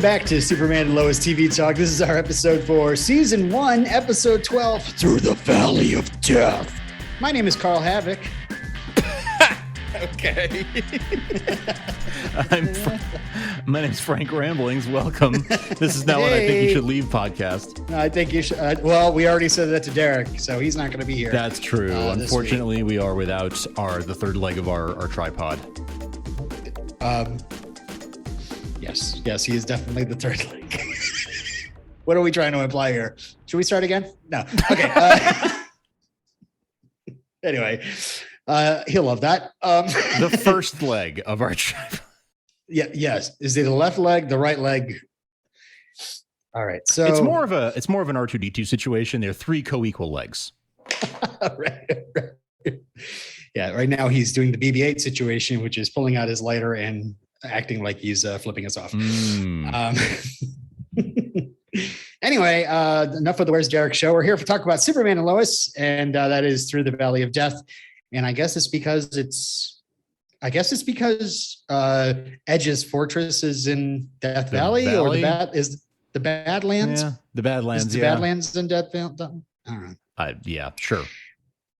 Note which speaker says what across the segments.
Speaker 1: back to Superman and Lois TV Talk. This is our episode for Season 1, Episode 12, Through the Valley of Death. My name is Carl Havoc.
Speaker 2: Okay. My name's Frank Ramblings. Welcome. This is now what I think you should leave podcast.
Speaker 1: I think you should. Well, we already said that to Derek, so he's not going to be here.
Speaker 2: That's true. Unfortunately, we are without the third leg of our tripod.
Speaker 1: Yes, he is definitely the third leg. What are we trying to imply here? Should we start again? No. Okay. Anyway, he'll love that.
Speaker 2: The first leg of our tripod.
Speaker 1: Yeah. Yes. Is it the left leg, the right leg? All right. So
Speaker 2: it's more of an R2D2 situation. There are three co-equal legs.
Speaker 1: right. Yeah. Right now he's doing the BB-8 situation, which is pulling out his lighter and acting like he's flipping us off. Anyway, enough of the Where's Derek show. We're here to talk about Superman and Lois, and that is Through the Valley of Death. And I guess it's because Edge's fortress is in Death Valley, or the Badlands.
Speaker 2: Yeah, the Badlands.
Speaker 1: Is the Badlands in Death Valley? I don't know.
Speaker 2: Yeah, sure.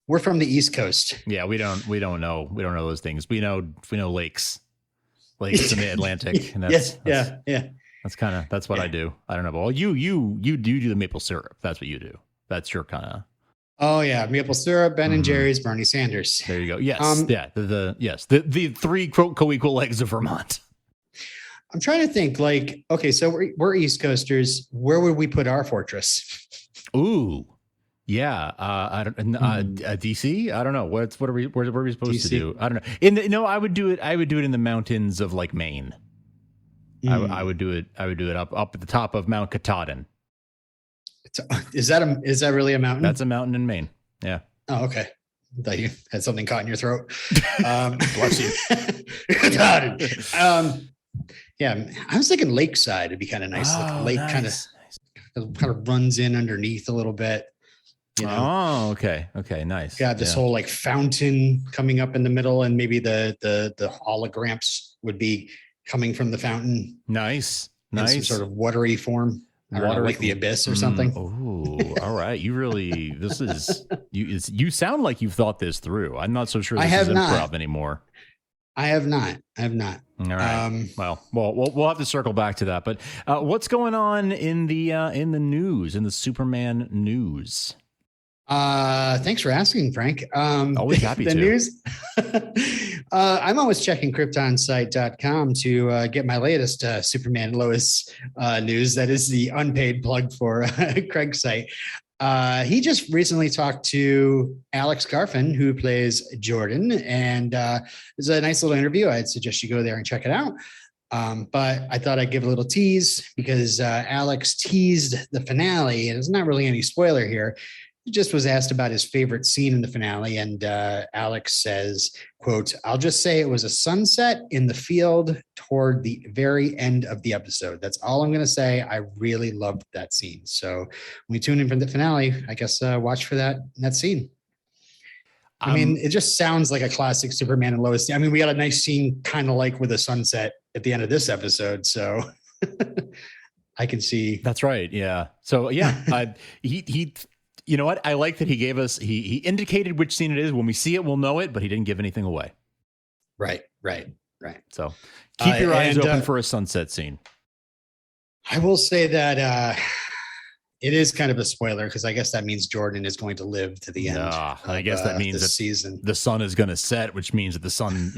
Speaker 1: We're from the East Coast.
Speaker 2: Yeah, we don't know those things. We know lakes in the Atlantic. And that's what I do. I don't know. But well, you do the maple syrup. That's what you do. That's your kind of.
Speaker 1: Oh yeah, maple syrup, Ben and Jerry's, Bernie Sanders.
Speaker 2: There you go. Yes, the three co-equal legs of Vermont.
Speaker 1: I'm trying to think. Like, okay, so we're East Coasters. Where would we put our fortress?
Speaker 2: Ooh, yeah. I don't. DC. I don't know. What are we supposed DC? To do? I don't know. I would do it. I would do it in the mountains of like Maine. I would do it. I would do it up at the top of Mount Katahdin.
Speaker 1: Is that really a mountain?
Speaker 2: That's a mountain in Maine. Yeah.
Speaker 1: Oh, okay. I thought you had something caught in your throat.
Speaker 2: Bless you.
Speaker 1: Yeah, I was thinking lakeside. It'd be kind of nice. Like a lake
Speaker 2: nice.
Speaker 1: kind of runs in underneath a little bit. You know?
Speaker 2: Oh, okay. Nice.
Speaker 1: Yeah, this whole like fountain coming up in the middle, and maybe the hologramps would be coming from the fountain.
Speaker 2: Nice.
Speaker 1: Some sort of watery form. Like the abyss or something.
Speaker 2: Oh, all right. You sound like you've thought this through. I'm not so sure this is improv anymore.
Speaker 1: I have not. All
Speaker 2: right. Well, we'll have to circle back to that. But what's going on in the news, in the Superman news?
Speaker 1: Thanks for asking, Frank.
Speaker 2: Always happy
Speaker 1: the
Speaker 2: to.
Speaker 1: News. I'm always checking KryptonSite.com to get my latest Superman and Lois news. That is the unpaid plug for Craig's site. He just recently talked to Alex Garfin, who plays Jordan, and it's a nice little interview. I'd suggest you go there and check it out. But I thought I'd give a little tease because Alex teased the finale, and it's not really any spoiler here. He just was asked about his favorite scene in the finale, and Alex says, quote, "I'll just say it was a sunset in the field toward the very end of the episode. That's all I'm going to say. I really loved that scene." So when you tune in for the finale, I guess watch for that scene. I mean, it just sounds like a classic Superman and Lois. I mean, we got a nice scene kind of like with a sunset at the end of this episode. So I can see.
Speaker 2: That's right. Yeah. So, yeah, he you know what? I like that he gave us, he indicated which scene it is. When we see it, we'll know it, but he didn't give anything away.
Speaker 1: Right.
Speaker 2: So keep your eyes open for a sunset scene.
Speaker 1: I will say that it is kind of a spoiler because I guess that means Jordan is going to live to the end.
Speaker 2: I guess that means that
Speaker 1: season. The
Speaker 2: sun is going to set, which means that the sun,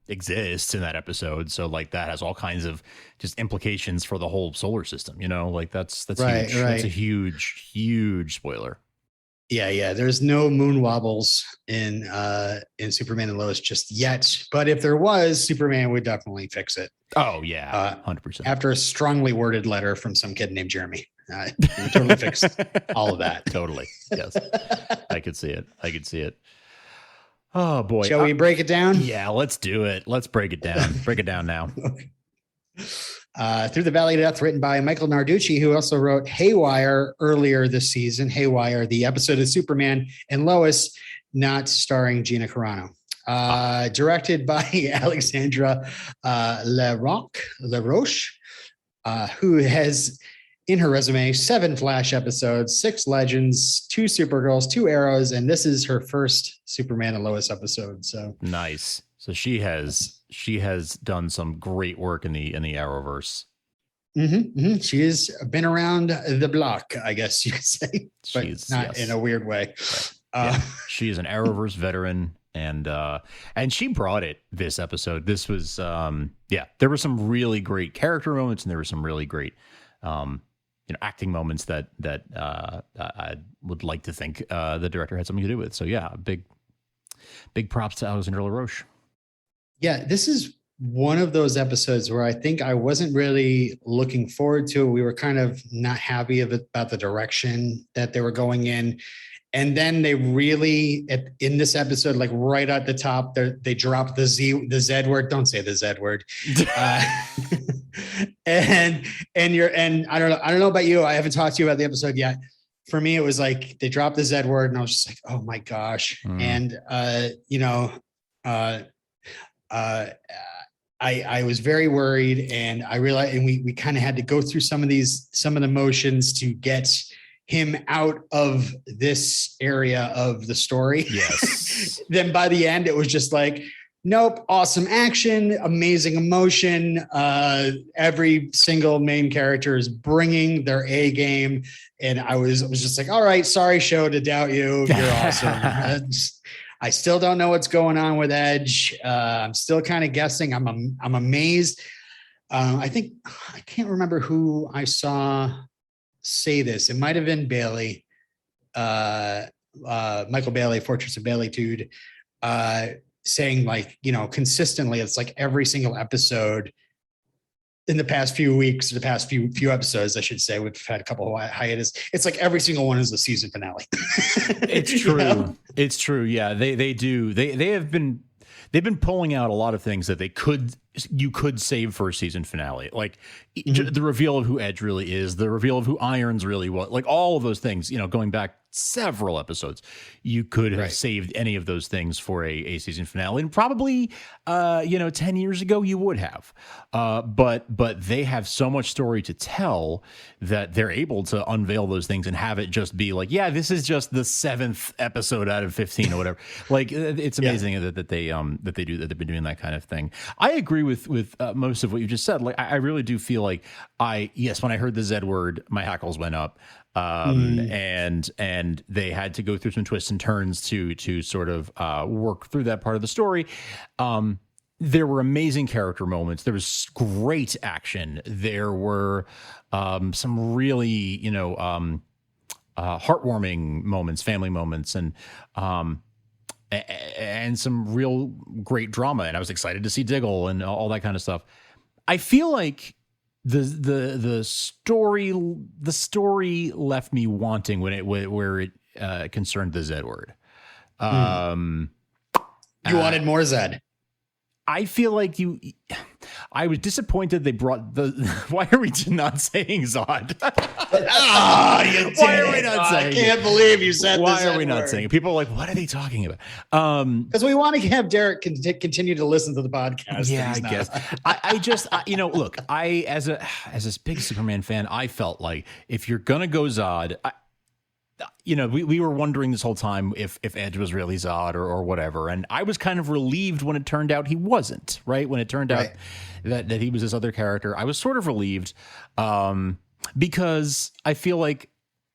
Speaker 2: exists in that episode. So like that has all kinds of just implications for the whole solar system, like that's
Speaker 1: right,
Speaker 2: huge.
Speaker 1: Right.
Speaker 2: That's a huge spoiler.
Speaker 1: Yeah. There's no moon wobbles in Superman and Lois just yet. But if there was, Superman would definitely fix it.
Speaker 2: Oh yeah. 100%.
Speaker 1: After a strongly worded letter from some kid named Jeremy. He totally fixed all of that.
Speaker 2: Totally. Yes. I could see it. Oh boy.
Speaker 1: Shall we break it down?
Speaker 2: Yeah, let's do it. Let's break it down. Break it down now.
Speaker 1: Through the Valley of Death, written by Michael Narducci, who also wrote Haywire earlier this season. Haywire, the episode of Superman and Lois, not starring Gina Carano. Directed by Alexandra LaRoche. who has in her resume 7 Flash episodes, 6 Legends, 2 Supergirls, 2 Arrows, and this is her first Superman and Lois episode. So
Speaker 2: nice. So she has done some great work in the Arrowverse.
Speaker 1: She has been around the block, I guess you could say, but not in a weird way.
Speaker 2: Right. She is an Arrowverse veteran, and she brought it this episode. This was there were some really great character moments, and there were some really great acting moments that I would like to think the director had something to do with. So yeah, big props to Alexandra LaRoche.
Speaker 1: Yeah, this is one of those episodes where I think I wasn't really looking forward to it. We were kind of not happy about the direction that they were going in. And then they really, in this episode, like right at the top, they dropped the Z word. Don't say the Z word. And I don't know about you. I haven't talked to you about the episode yet. For me, it was like they dropped the Z word, and I was just like, oh my gosh. And I was very worried, and I realized, and we kind of had to go through some of the motions to get him out of this area of the story.
Speaker 2: Yes.
Speaker 1: Then by the end, it was just like, nope, awesome action, amazing emotion. Every single main character is bringing their A game. And I was just like, all right, sorry, show, to doubt you. You're awesome. I still don't know what's going on with Edge. I'm still kind of guessing. I'm amazed. I can't remember who I saw say this. It might have been Bailey, Michael Bailey, Fortress of Baileytude, saying like, consistently, it's like every single episode in the past few weeks, or the past few episodes, I should say, we've had a couple of hiatus. It's like every single one is the season finale.
Speaker 2: It's true. It's true. Yeah, they do. They've been pulling out a lot of things that you could save for a season finale, like the reveal of who Edge really is, the reveal of who Irons really was, like all of those things. Going back several episodes, you could have saved any of those things for a season finale, and probably 10 years ago you would have. But they have so much story to tell that they're able to unveil those things and have it just be like, yeah, this is just the 7th episode out of 15 or whatever. Like, it's amazing that they've been doing that kind of thing. I agree with most of what you just said. Like, I really do feel like when I heard the Z word, my hackles went up. And they had to go through some twists and turns to sort of work through that part of the story. There were amazing character moments. There was great action. There were some really heartwarming moments, family moments, and some real great drama. And I was excited to see Diggle and all that kind of stuff. I feel like the story left me wanting where it concerned the Z word.
Speaker 1: You wanted more Z.
Speaker 2: I feel like I was disappointed they brought why are we not saying Zod?
Speaker 1: Why are we not saying it? I can't believe you said this.
Speaker 2: Why are we not saying it? People are like, what are they talking about?
Speaker 1: Because we want to have Derek continue to listen to the podcast.
Speaker 2: Yeah, I guess. I just, look, as a big Superman fan, I felt like if you're going to go Zod, we were wondering this whole time if Edge was really Zod or whatever. And I was kind of relieved when it turned out he wasn't, right? When it turned out that he was this other character, I was sort of relieved because I feel like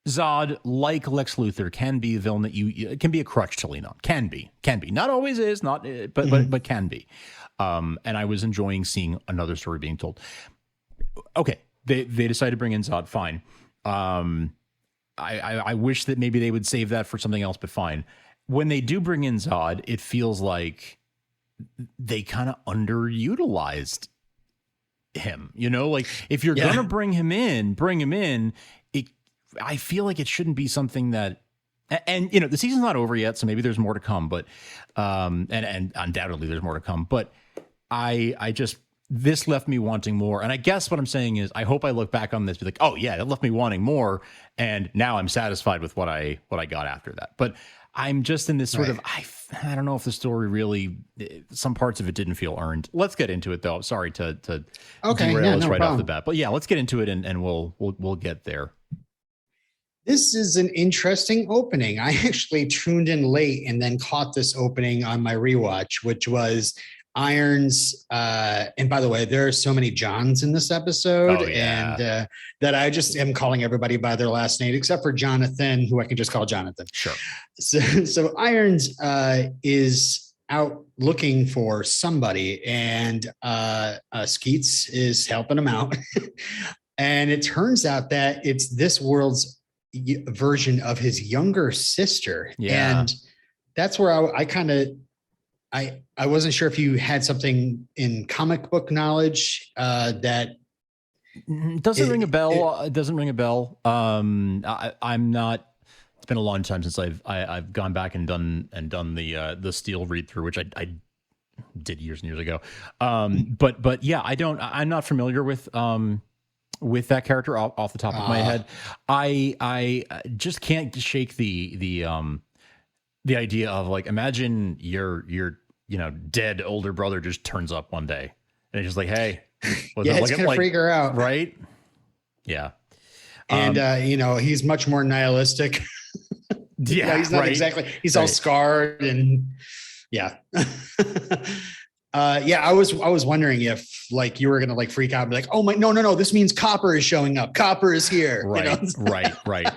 Speaker 2: Zod, like Lex Luthor, can be a villain that can be a crutch to lean on. Can be. Not always is, but can be. And I was enjoying seeing another story being told. Okay, they decided to bring in Zod. Fine. I wish that maybe they would save that for something else, but fine. When they do bring in Zod, it feels like they kind of underutilized him. Like if you're gonna bring him in. I feel like it shouldn't be something that. And the season's not over yet, so maybe there's more to come. But and undoubtedly there's more to come. But I just. This left me wanting more. And I guess what I'm saying is I hope I look back on this, be like, oh yeah, it left me wanting more. And now I'm satisfied with what I got after that. But I'm just in this sort of, I don't know if the story really, some parts of it didn't feel earned. Let's get into it though. Sorry to derail us right off the bat, but yeah, let's get into it and we'll get there.
Speaker 1: This is an interesting opening. I actually tuned in late and then caught this opening on my rewatch, which was Irons. And by the way, there are so many Johns in this episode, and that I just am calling everybody by their last name, except for Jonathan, who I can just call Jonathan.
Speaker 2: Sure.
Speaker 1: So Irons is out looking for somebody, and Skeets is helping him out. And it turns out that it's this world's version of his younger sister.
Speaker 2: Yeah.
Speaker 1: And that's where I wasn't sure if you had something in comic book knowledge that
Speaker 2: doesn't ring a bell. It doesn't ring a bell. I'm not. It's been a long time since I've gone back and done the Steel read through, which I did years and years ago. But yeah, I'm not familiar with that character off the top of my head. I just can't shake the idea of, like, imagine your dead older brother just turns up one day and it's just like, hey,
Speaker 1: it's gonna freak her out,
Speaker 2: right? Yeah.
Speaker 1: And he's much more nihilistic.
Speaker 2: Yeah,
Speaker 1: he's not exactly. He's all scarred and yeah. I was wondering if, like, you were gonna, like, freak out and be like, oh my, no, this means Copper is showing up. Copper is here.
Speaker 2: Right, right.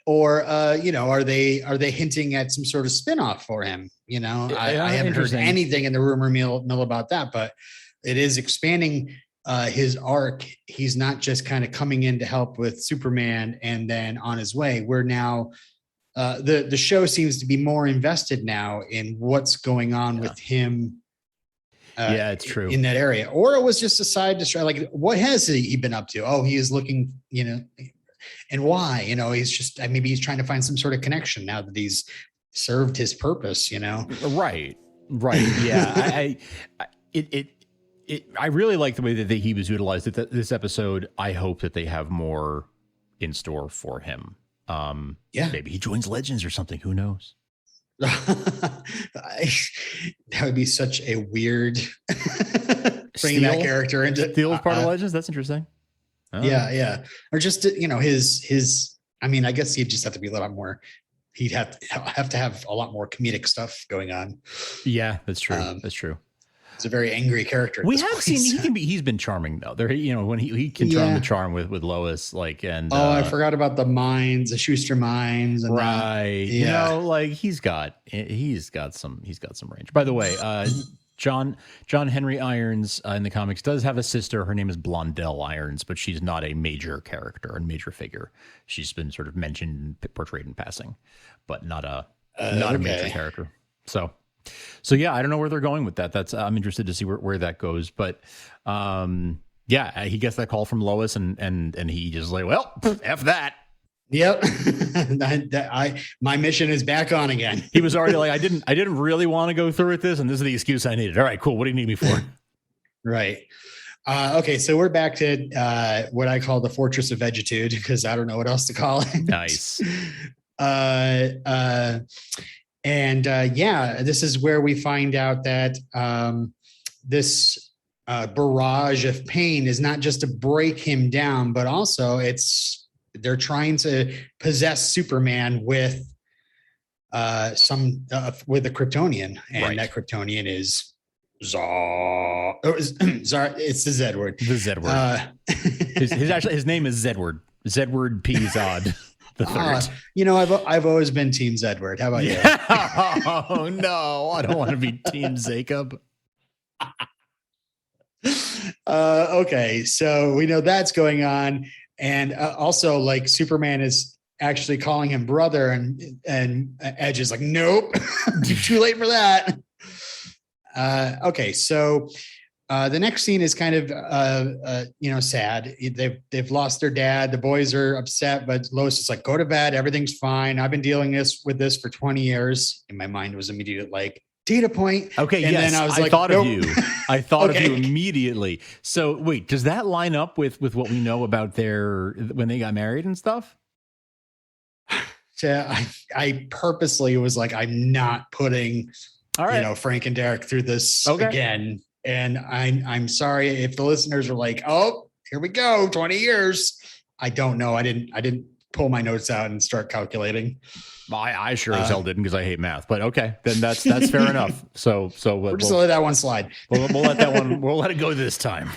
Speaker 1: Or are they hinting at some sort of spinoff for him? I haven't heard anything in the rumor mill about that, but it is expanding his arc. He's not just kind of coming in to help with Superman and then on his way. We're now the show seems to be more invested now in what's going on with him.
Speaker 2: It's true
Speaker 1: in that area. Or it was just a side distraction. Like, what has he been up to? Oh, he is looking, and why? He's just, maybe he's trying to find some sort of connection now that he's served his purpose.
Speaker 2: Right. Yeah, I really like the way that he was utilized. This episode, I hope that they have more in store for him. Maybe he joins Legends or something. Who knows?
Speaker 1: That would be such a weird bringing that character into
Speaker 2: Steel part of Legends. That's interesting.
Speaker 1: Oh. Yeah. Or just his. I mean, I guess he'd just have to be a little more. He'd have to have a lot more comedic stuff going on.
Speaker 2: Yeah, that's true. That's true.
Speaker 1: It's a very angry character.
Speaker 2: We have seen he's been charming though. There, when he can turn the charm with Lois, like, and
Speaker 1: I forgot about the mines, the Schuster mines, and
Speaker 2: right. Like he's got some range. By the way, John Henry Irons in the comics does have a sister. Her name is Blondell Irons, but she's not a major character and major figure. She's been sort of mentioned, portrayed in passing, but not a major character. So yeah, I don't know where they're going with that. I'm interested to see where that goes. But he gets that call from Lois and he just like, well, F that.
Speaker 1: Yep. My mission is back on again.
Speaker 2: He was already like, I didn't really want to go through with this, and this is the excuse I needed. All right, cool. What do you need me for?
Speaker 1: Right. Okay, so we're back to what I call the Fortress of Vegetude, because I don't know what else to call it.
Speaker 2: Nice.
Speaker 1: This is where we find out that this barrage of pain is not just to break him down, but also they're trying to possess Superman with a Kryptonian, and that Kryptonian is Zar. Zar. It's the Z word.
Speaker 2: The Z word. His name is Zedward. Zedward P. Zod. The third.
Speaker 1: I've always been Team Zedward. How about you?
Speaker 2: Oh no, I don't want to be Team Jacob.
Speaker 1: Okay, so we know that's going on, and also, like, Superman is actually calling him brother, and Edge is like, nope, too late for that. Okay, so the next scene is kind of sad. They've lost their dad. The boys are upset, but Lois is like, go to bed. Everything's fine. I've been dealing with this for 20 years. In my mind, it was immediate, like, data point.
Speaker 2: Okay, and then I thought of you. I thought of you immediately. So wait, does that line up with what we know about when they got married and stuff?
Speaker 1: I purposely was like, I'm not putting,
Speaker 2: All right.
Speaker 1: Frank and Derek through this
Speaker 2: Okay.
Speaker 1: again. And I'm sorry if the listeners are like, oh, here we go, 20 years. I don't know. I didn't pull my notes out and start calculating.
Speaker 2: I sure as hell didn't, because I hate math. But okay, then that's fair enough. So
Speaker 1: we're just gonna let that one slide.
Speaker 2: We'll let that one. We'll let it go this time.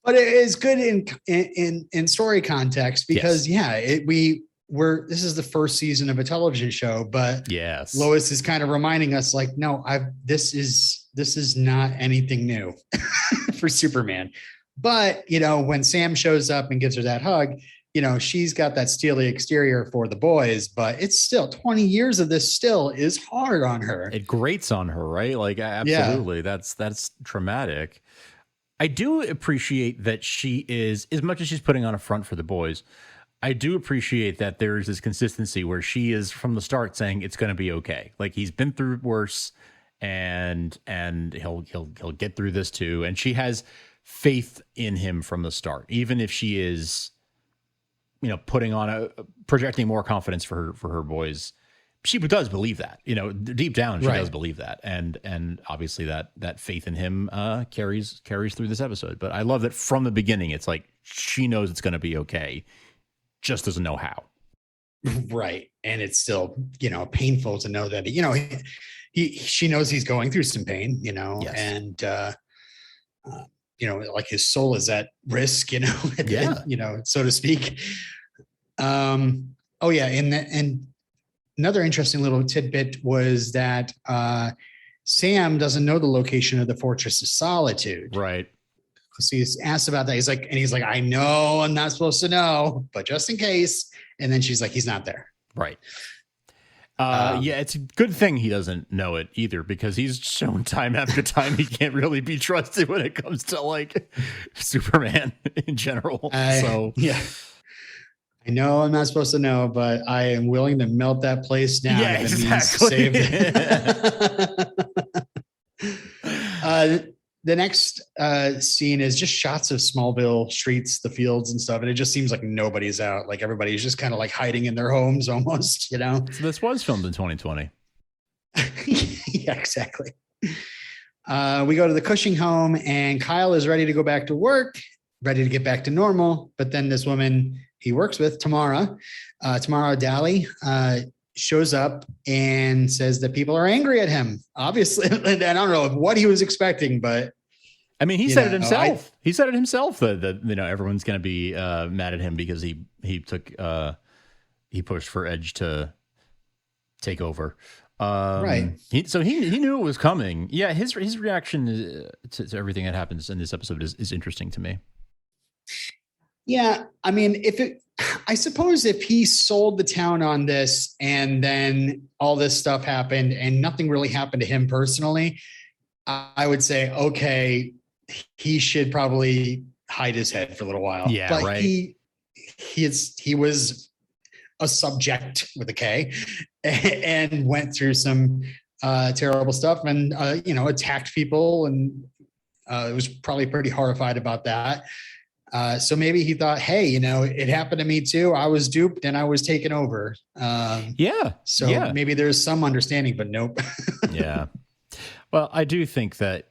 Speaker 1: But it is good in story context because this is the first season of a television show, but
Speaker 2: yes,
Speaker 1: Lois is kind of reminding us like, no, this is not anything new for Superman. But, when Sam shows up and gives her that hug, she's got that steely exterior for the boys, but it's still 20 years of this still is hard on her.
Speaker 2: It grates on her, right? Like, absolutely. Yeah. That's traumatic. I do appreciate that she is, as much as she's putting on a front for the boys, I do appreciate that there is this consistency where she is from the start saying it's going to be okay. Like, he's been through worse, and he'll get through this too. And she has faith in him from the start, even if she is, putting on projecting more confidence for her boys. She does believe that, deep down, she does believe that. And obviously that faith in him carries through this episode. But I love that from the beginning, it's like she knows it's going to be okay, just doesn't know how.
Speaker 1: Right. And it's still, painful to know that, she knows he's going through some pain, yes. And, like his soul is at risk, so to speak. Oh yeah. And another interesting little tidbit was that, Sam doesn't know the location of the Fortress of Solitude.
Speaker 2: Right.
Speaker 1: So he's asked about that. He's like, I know I'm not supposed to know, but just in case. And then she's like, he's not there.
Speaker 2: Right. It's a good thing he doesn't know it either, because he's shown time after time he can't really be trusted when it comes to like Superman in general. So
Speaker 1: yeah, I know I'm not supposed to know, but I am willing to melt that place down.
Speaker 2: Yeah, exactly.
Speaker 1: The next scene is just shots of Smallville streets, the fields and stuff. And it just seems like nobody's out. Like everybody's just kind of like hiding in their homes almost, So
Speaker 2: this was filmed in 2020.
Speaker 1: Yeah, exactly. We go to the Cushing home and Kyle is ready to go back to work, ready to get back to normal. But then this woman he works with, Tamara Daly, shows up and says that people are angry at him, obviously. And I don't know what he was expecting, but
Speaker 2: I mean, he said it himself. He said it himself that everyone's going to be mad at him because he pushed for Edge to take over.
Speaker 1: Right.
Speaker 2: So he knew it was coming. Yeah. His reaction to everything that happens in this episode is interesting to me.
Speaker 1: Yeah. I mean, I suppose if he sold the town on this and then all this stuff happened and nothing really happened to him personally, I would say, okay, he should probably hide his head for a little while.
Speaker 2: Yeah,
Speaker 1: but
Speaker 2: right.
Speaker 1: He was a subject with a K and went through some terrible stuff and, attacked people. And it was probably pretty horrified about that. So maybe he thought, hey, it happened to me too. I was duped and I was taken over. Maybe there's some understanding, but nope.
Speaker 2: Yeah. Well, I do think that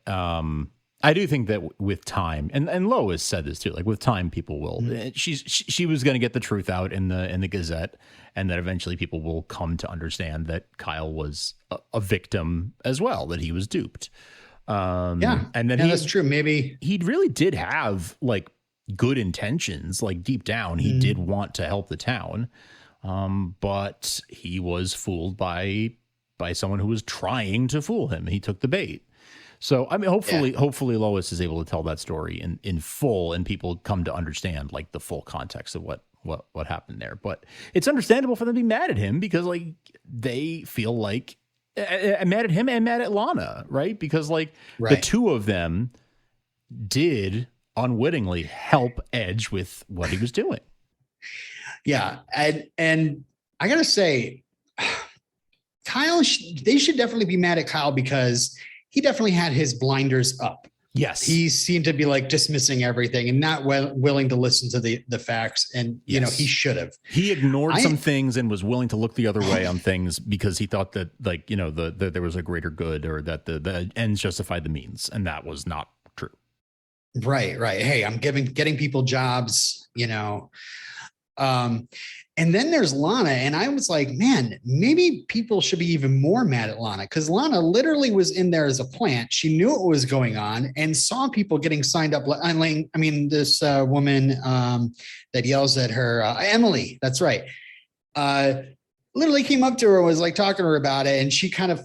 Speaker 2: with time, and Lois said this too, like with time, people will, she was going to get the truth out in the Gazette, and that eventually people will come to understand that Kyle was a victim as well, that he was duped. And then
Speaker 1: that's true. Maybe
Speaker 2: he really did have like good intentions, like deep down, he did want to help the town. But he was fooled by someone who was trying to fool him. He took the bait. So, I mean, hopefully Lois is able to tell that story in full and people come to understand like the full context of what happened there. But it's understandable for them to be mad at him because like they feel like mad at him and mad at Lana, right? Because like the two of them did unwittingly help Edge with what he was doing.
Speaker 1: Yeah. And I got to say, Kyle, they should definitely be mad at Kyle because he definitely had his blinders up
Speaker 2: Yes.
Speaker 1: He seemed to be like dismissing everything and not willing to listen to the facts. And, you know, he should have.
Speaker 2: He ignored some things and was willing to look the other way on things because he thought that, like, you know, there was a greater good, or that the ends justified the means. And that was not true.
Speaker 1: Right. Hey, I'm getting people jobs, you know. And then there's Lana, and I was like, man, maybe people should be even more mad at Lana, because Lana literally was in there as a plant. She knew what was going on and saw people getting signed up. I mean, this woman that yells at her, Emily, that's right. Literally came up to her, was like talking to her about it, and she kind of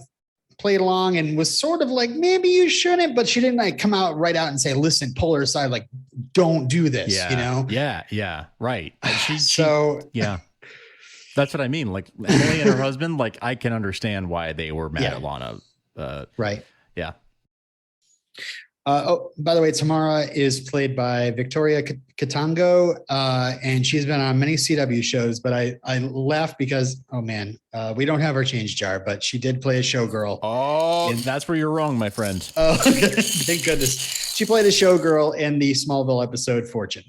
Speaker 1: played along and was sort of like, maybe you shouldn't, but she didn't like come out right out and say, listen, pull her aside, like, don't do this, you know?
Speaker 2: Yeah, right.
Speaker 1: Yeah.
Speaker 2: That's what I mean. Like, Emily and her husband, like, I can understand why they were mad at Lana.
Speaker 1: Right.
Speaker 2: Yeah.
Speaker 1: By the way, Tamara is played by Victoria Katango, and she's been on many CW shows, but I laughed because, oh man, we don't have her change jar, but she did play a showgirl.
Speaker 2: Oh, that's where you're wrong, my friend.
Speaker 1: Oh, thank goodness. She played a showgirl in the Smallville episode Fortune.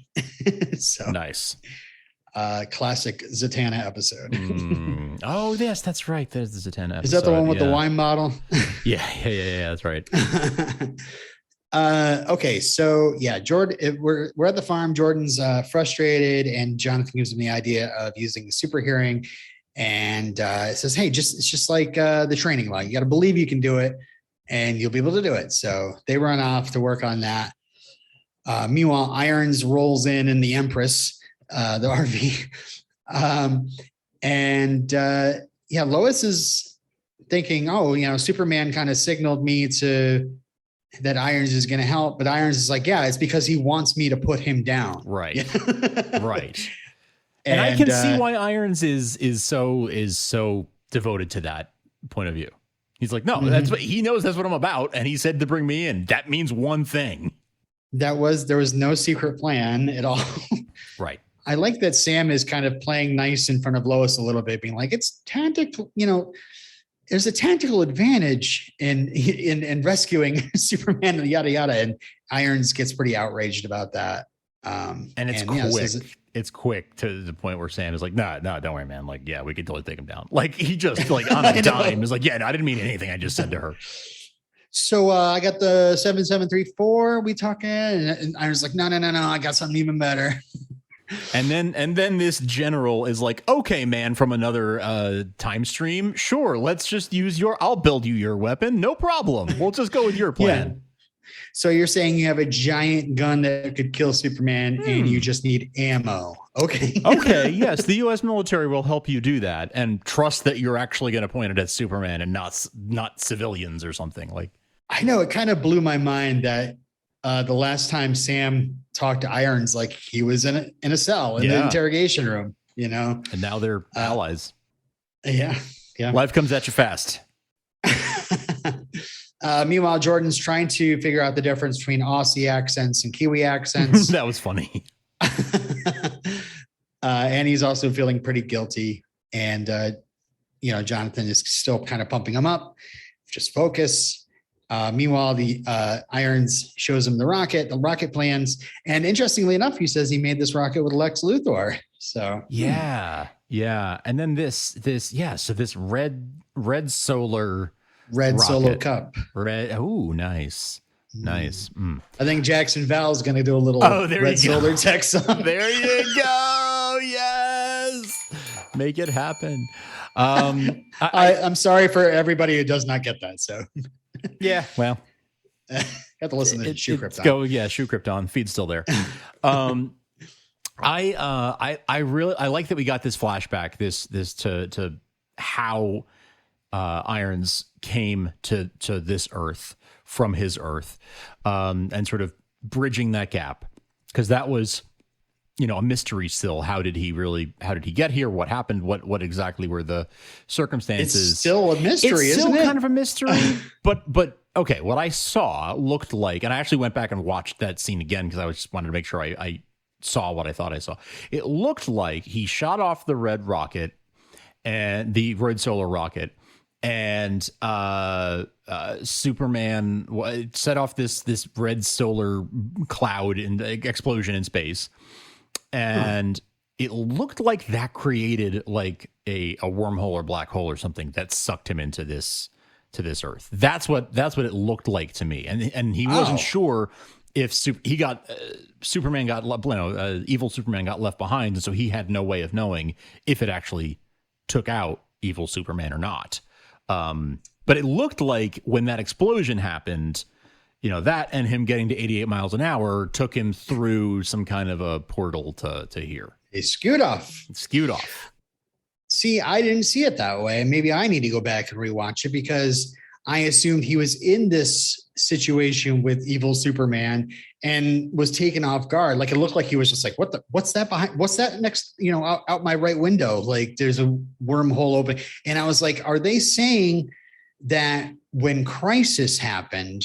Speaker 1: So
Speaker 2: nice.
Speaker 1: Classic Zatanna episode.
Speaker 2: Oh, yes, that's right. There's the Zatanna episode.
Speaker 1: Is that the one with the wine bottle?
Speaker 2: Yeah, that's right.
Speaker 1: Okay, so yeah, Jordan, we're at the farm. Jordan's frustrated, and Jonathan gives him the idea of using the super hearing, and it says, "Hey, it's just like the training log. You got to believe you can do it, and you'll be able to do it." So they run off to work on that. Meanwhile, Irons rolls in the Empress, the RV, and Lois is thinking, "Oh, you know, Superman kind of signaled me that Irons is going to help," but Irons is like, "Yeah, it's because he wants me to put him down."
Speaker 2: Right. Right. And I can see why Irons is so devoted to that point of view. He's like, no, he knows that's what I'm about. And he said to bring me in. That means one thing. There
Speaker 1: was no secret plan at all.
Speaker 2: Right.
Speaker 1: I like that Sam is kind of playing nice in front of Lois a little bit, being like, it's tactical, you know, there's a tactical advantage in rescuing Superman and yada yada. And Irons gets pretty outraged about that.
Speaker 2: And it's quick. It's quick to the point where Sam is like, no, don't worry, man. Like, yeah, we can totally take him down. Like, he just like on a dime is like, yeah, no, I didn't mean anything. I just said to her.
Speaker 1: So I got the 7734. We talking? And Irons like, no. I got something even better.
Speaker 2: And then this general is like, okay, man, from another time stream. Sure, let's just use I'll build you your weapon. No problem. We'll just go with your plan.
Speaker 1: Yeah. So you're saying you have a giant gun that could kill Superman and you just need ammo. Okay.
Speaker 2: Okay. Yes. The U.S. military will help you do that, and trust that you're actually going to point it at Superman and not civilians or something. Like,
Speaker 1: I know it kind of blew my mind that the last time Sam talked to Irons, like he was in a cell in the interrogation room, you know,
Speaker 2: and now they're allies.
Speaker 1: Yeah.
Speaker 2: Life comes at you fast.
Speaker 1: Meanwhile, Jordan's trying to figure out the difference between Aussie accents and Kiwi accents.
Speaker 2: That was funny.
Speaker 1: And he's also feeling pretty guilty. And, Jonathan is still kind of pumping him up. Just focus. Meanwhile, the Irons shows him the rocket plans. And interestingly enough, he says he made this rocket with Lex Luthor. So
Speaker 2: yeah. And then this red solar
Speaker 1: rocket. Solo cup.
Speaker 2: Oh, nice. Mm.
Speaker 1: I think Jackson Val's going to do a little red solar tech song.
Speaker 2: There you go. Yes. Make it happen.
Speaker 1: I'm sorry for everybody who does not get that. So
Speaker 2: yeah, well,
Speaker 1: have to listen to Shoe Krypton.
Speaker 2: Shoe Krypton. Feed's still there. I really like that we got this flashback. This to how Irons came to this Earth from his Earth, and sort of bridging that gap, because that was, a mystery still. How did he get here? What happened? What exactly were the circumstances?
Speaker 1: It's still a mystery, isn't it?
Speaker 2: It's still kind of a mystery, but okay. What I saw looked like, and I actually went back and watched that scene again because I just wanted to make sure I saw what I thought I saw. It looked like he shot off the red rocket and the red solar rocket, and Superman set off this red solar cloud and explosion in space, and it looked like that created like a wormhole or black hole or something that sucked him into this Earth. That's what it looked like to me, and he wasn't sure if Superman got evil Superman got left behind, and so he had no way of knowing if it actually took out evil Superman or not. But it looked like when that explosion happened, that and him getting to 88 miles an hour took him through some kind of a portal to here.
Speaker 1: He skewed off. See, I didn't see it that way. Maybe I need to go back and rewatch it, because I assumed he was in this situation with evil Superman and was taken off guard. Like, it looked like he was just like, what's that behind? What's that next, out my right window? Like, there's a wormhole open. And I was like, are they saying that when Crisis happened,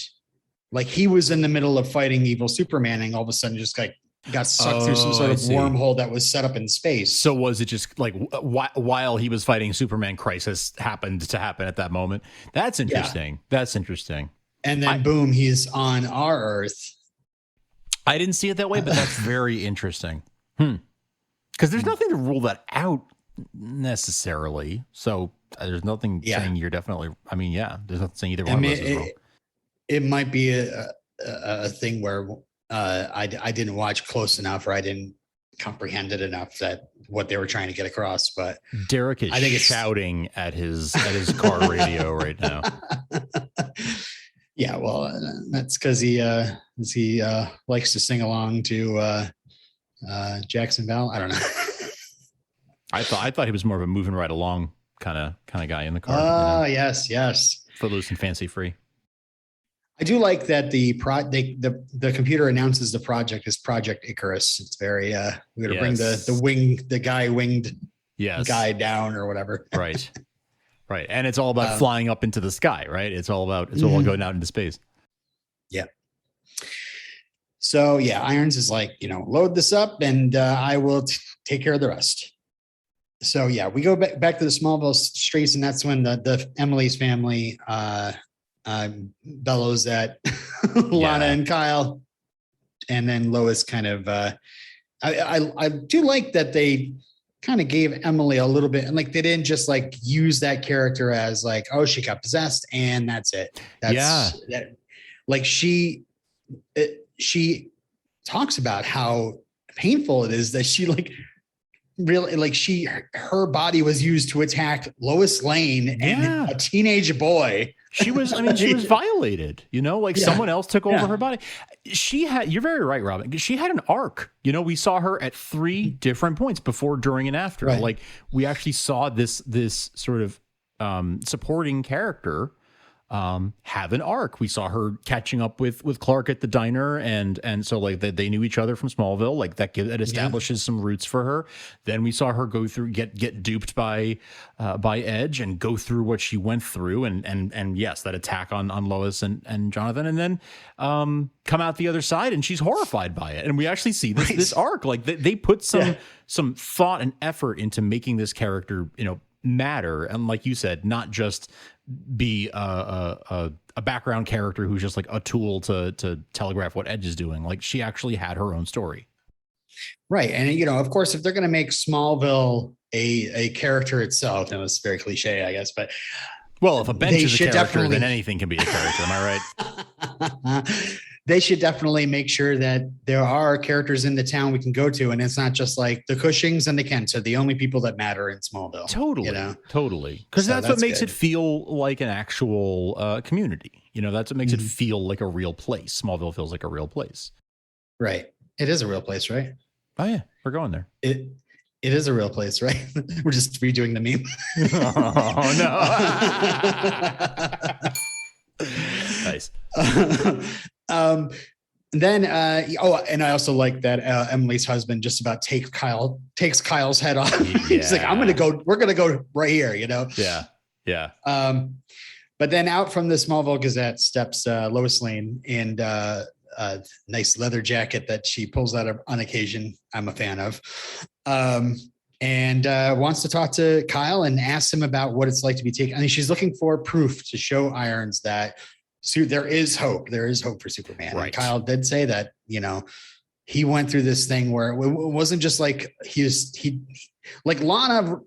Speaker 1: like he was in the middle of fighting evil Superman and all of a sudden just like got sucked through some sort of wormhole that was set up in space?
Speaker 2: So was it just like while he was fighting Superman, Crisis happened to happen at that moment? That's interesting. Yeah. That's interesting.
Speaker 1: And then boom, he's on our Earth.
Speaker 2: I didn't see it that way, but that's very interesting. Because there's nothing to rule that out necessarily. So there's nothing saying you're definitely. I mean, there's nothing saying either one of us is wrong.
Speaker 1: It might be a thing where I didn't watch close enough, or I didn't comprehend it enough that what they were trying to get across. But
Speaker 2: Derek is shouting at his car radio right now.
Speaker 1: Yeah, well, that's because he likes to sing along to Jackson Val. I don't know.
Speaker 2: I thought he was more of a moving right along kind of guy in the car.
Speaker 1: Yes.
Speaker 2: Footloose and fancy free.
Speaker 1: I do like that the computer announces the project as Project Icarus. It's very we're gonna bring the winged guy down or whatever.
Speaker 2: Right. And it's all about flying up into the sky, right? It's all going out into space. Yeah.
Speaker 1: So Irons is like, load this up and I will take care of the rest. So we go back to the Smallville streets, and that's when the Emily's family bellows at Lana and Kyle, and then Lois kind of I do like that they kind of gave Emily a little bit, and like they didn't just like use that character as like, oh, she got possessed and that's it. Like she talks about how painful it is that she like really like her body was used to attack Lois Lane and a teenage boy.
Speaker 2: She was violated, someone else took over her body. You're very right, Robin. She had an arc. We saw her at 3 different points, before, during, and after. Right. Like, we actually saw this sort of supporting character have an arc. We saw her catching up with Clark at the diner, and so like they knew each other from Smallville. Like that establishes some roots for her. Then we saw her go through get duped by Edge and go through what she went through, and yes, that attack on Lois and Jonathan, and then come out the other side, and she's horrified by it. And we actually see this arc. Like they put some thought and effort into making this character matter, and like you said, not just be a background character who's just like a tool to telegraph what Edge is doing. Like, she actually had her own story.
Speaker 1: Right. And, of course, if they're going to make Smallville a character itself, that was very cliche, I guess, but
Speaker 2: if a bench is a character, then anything can be a character. Am I
Speaker 1: right? They should definitely make sure that there are characters in the town we can go to, and it's not just like the Cushings and the Kents are the only people that matter in Smallville.
Speaker 2: Totally. Because that's what makes it feel like an actual community. That's what makes it feel like a real place. Smallville feels like a real place.
Speaker 1: Right. It is a real place, right?
Speaker 2: Oh yeah, we're going there.
Speaker 1: It is a real place, right? We're just redoing the meme.
Speaker 2: Oh no. Nice.
Speaker 1: Then and I also like that Emily's husband just about takes Kyle's head off. He's like, we're gonna go right here,
Speaker 2: Yeah.
Speaker 1: But then out from the Smallville Gazette steps Lois Lane in a nice leather jacket that she pulls out on occasion. I'm a fan of. and wants to talk to Kyle and ask him about what it's like to be taken. I mean, she's looking for proof to show Irons that there is hope. There is hope for Superman.
Speaker 2: Right.
Speaker 1: And Kyle did say that, he went through this thing where it wasn't just like like Lana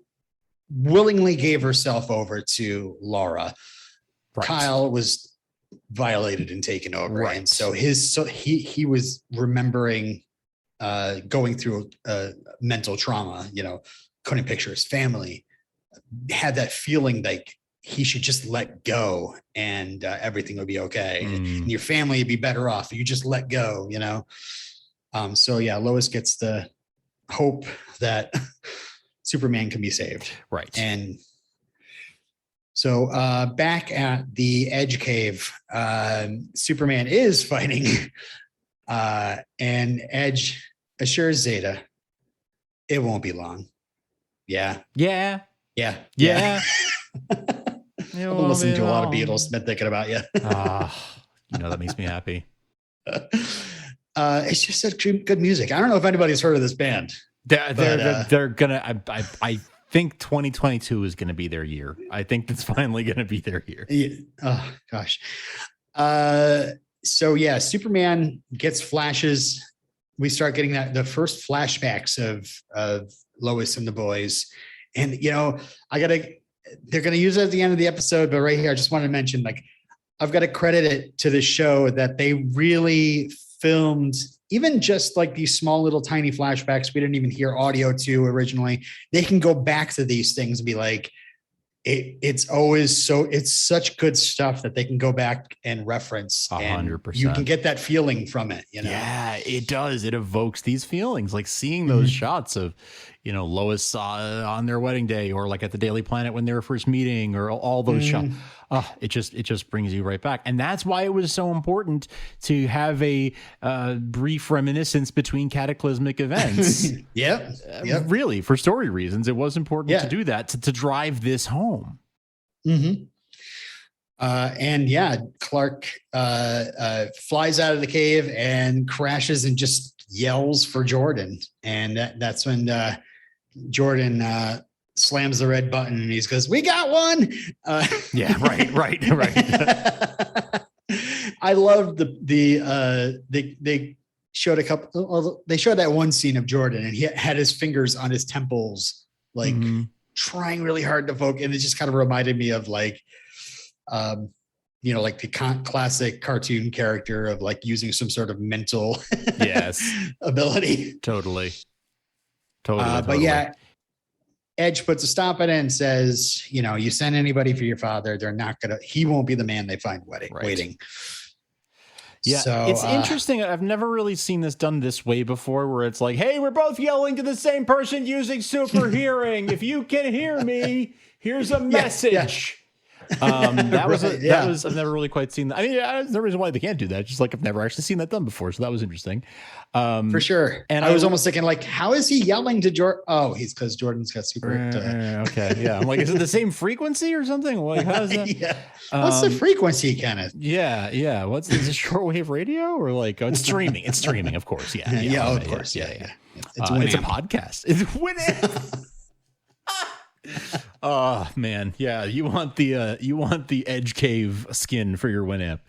Speaker 1: willingly gave herself over to Laura. Right. Kyle was violated and taken over. Right. And so he was remembering going through mental trauma, couldn't picture his family, had that feeling like he should just let go and everything would be okay. And your family would be better off if you just let go, So yeah, Lois gets the hope that Superman can be saved.
Speaker 2: Right.
Speaker 1: And so back at the Edge Cave, Superman is fighting and Edge assures Zeta it won't be long. Yeah.
Speaker 2: Yeah.
Speaker 1: Yeah.
Speaker 2: Yeah.
Speaker 1: I've been listening to a lot of Beatles, been thinking about you.
Speaker 2: That makes me happy.
Speaker 1: It's just such good music. I don't know if anybody's heard of this band.
Speaker 2: They're gonna. I think 2022 is gonna be their year. I think it's finally gonna be their year.
Speaker 1: Yeah. Oh gosh. So yeah, Superman gets flashes. We start getting the first flashbacks of Lois and the boys, and they're gonna use it at the end of the episode. But right here, I just want to mention, like, I've got to credit it to the show that they really filmed even just like these small little tiny flashbacks we didn't even hear audio to originally. They can go back to these things and be like, it's such good stuff that they can go back and reference.
Speaker 2: 100%.
Speaker 1: You can get that feeling from it.
Speaker 2: Yeah, it does. It evokes these feelings, like seeing those shots of, Lois on their wedding day, or like at the Daily Planet when they were first meeting, or all those shots. It just brings you right back. And that's why it was so important to have a brief reminiscence between cataclysmic events.
Speaker 1: Yep.
Speaker 2: Really, for story reasons, it was important to do that, to drive this home.
Speaker 1: Mm-hmm. And yeah, Clark flies out of the cave and crashes and just yells for Jordan. And that's when Jordan slams the red button and he goes, "We got one."
Speaker 2: Yeah, right.
Speaker 1: I loved they showed they showed that one scene of Jordan and he had his fingers on his temples, like trying really hard to focus. And it just kind of reminded me of like, like the classic cartoon character of like using some sort of mental ability. Totally. But yeah, Edge puts a stop in it and says, you send anybody for your father, he won't be the man they find waiting.
Speaker 2: Yeah, so, it's interesting. I've never really seen this done this way before, where it's like, hey, we're both yelling to the same person using super hearing. If you can hear me, here's a message. I've never really quite seen that. I mean, there's no reason why they can't do that. It's just like I've never actually seen that done before, so that was interesting.
Speaker 1: For sure. And I was almost thinking, like, how is he yelling to Jordan? Oh, he's because Jordan's got super.
Speaker 2: Okay, yeah. I'm like, is it the same frequency or something? Like, how is that?
Speaker 1: Yeah. What's the frequency, Kenneth?
Speaker 2: Yeah. Is it shortwave radio or like it's streaming? It's streaming, of course. Yeah.
Speaker 1: Of course. Yeah.
Speaker 2: It's a podcast. It's Winamp. Oh man, yeah. You want the Edge Cave skin for your Winamp.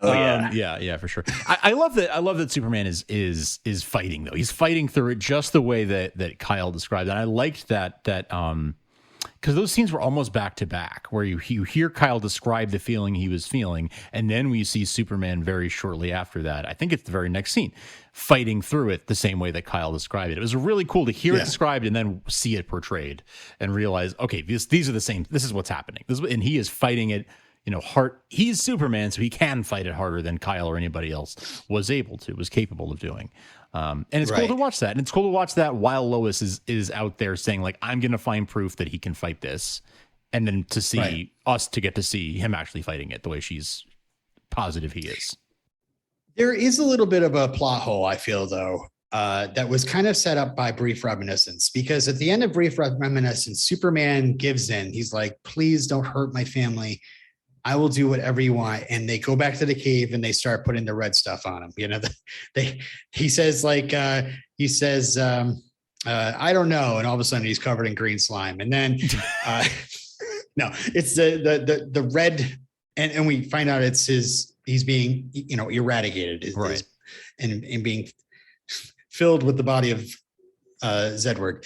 Speaker 2: Yeah, for sure. I love that Superman is fighting though. He's fighting through it just the way that Kyle described. And I liked that because those scenes were almost back to back, where you hear Kyle describe the feeling he was feeling, and then we see Superman very shortly after that. I think it's the very next scene, fighting through it the same way that Kyle described it. It was really cool to hear it described and then see it portrayed and realize, okay, these are the same. This is what's happening. And he is fighting it. He's Superman, so he can fight it harder than Kyle or anybody else was capable of doing. And it's cool to watch that. And it's cool to watch that while Lois is out there saying, like, I'm going to find proof that he can fight this. And then to see us to get to see him actually fighting it the way she's positive he is.
Speaker 1: There is a little bit of a plot hole, I feel, though, that was kind of set up by Brief Reminiscence, because at the end of Brief Reminiscence, Superman gives in. He's like, please don't hurt my family. I will do whatever you want. And they go back to the cave and they start putting the red stuff on him. He says, I don't know. And all of a sudden he's covered in green slime. And then, no, it's the red. And we find out it's he's being, eradicated
Speaker 2: Right.
Speaker 1: And being filled with the body of Zedward.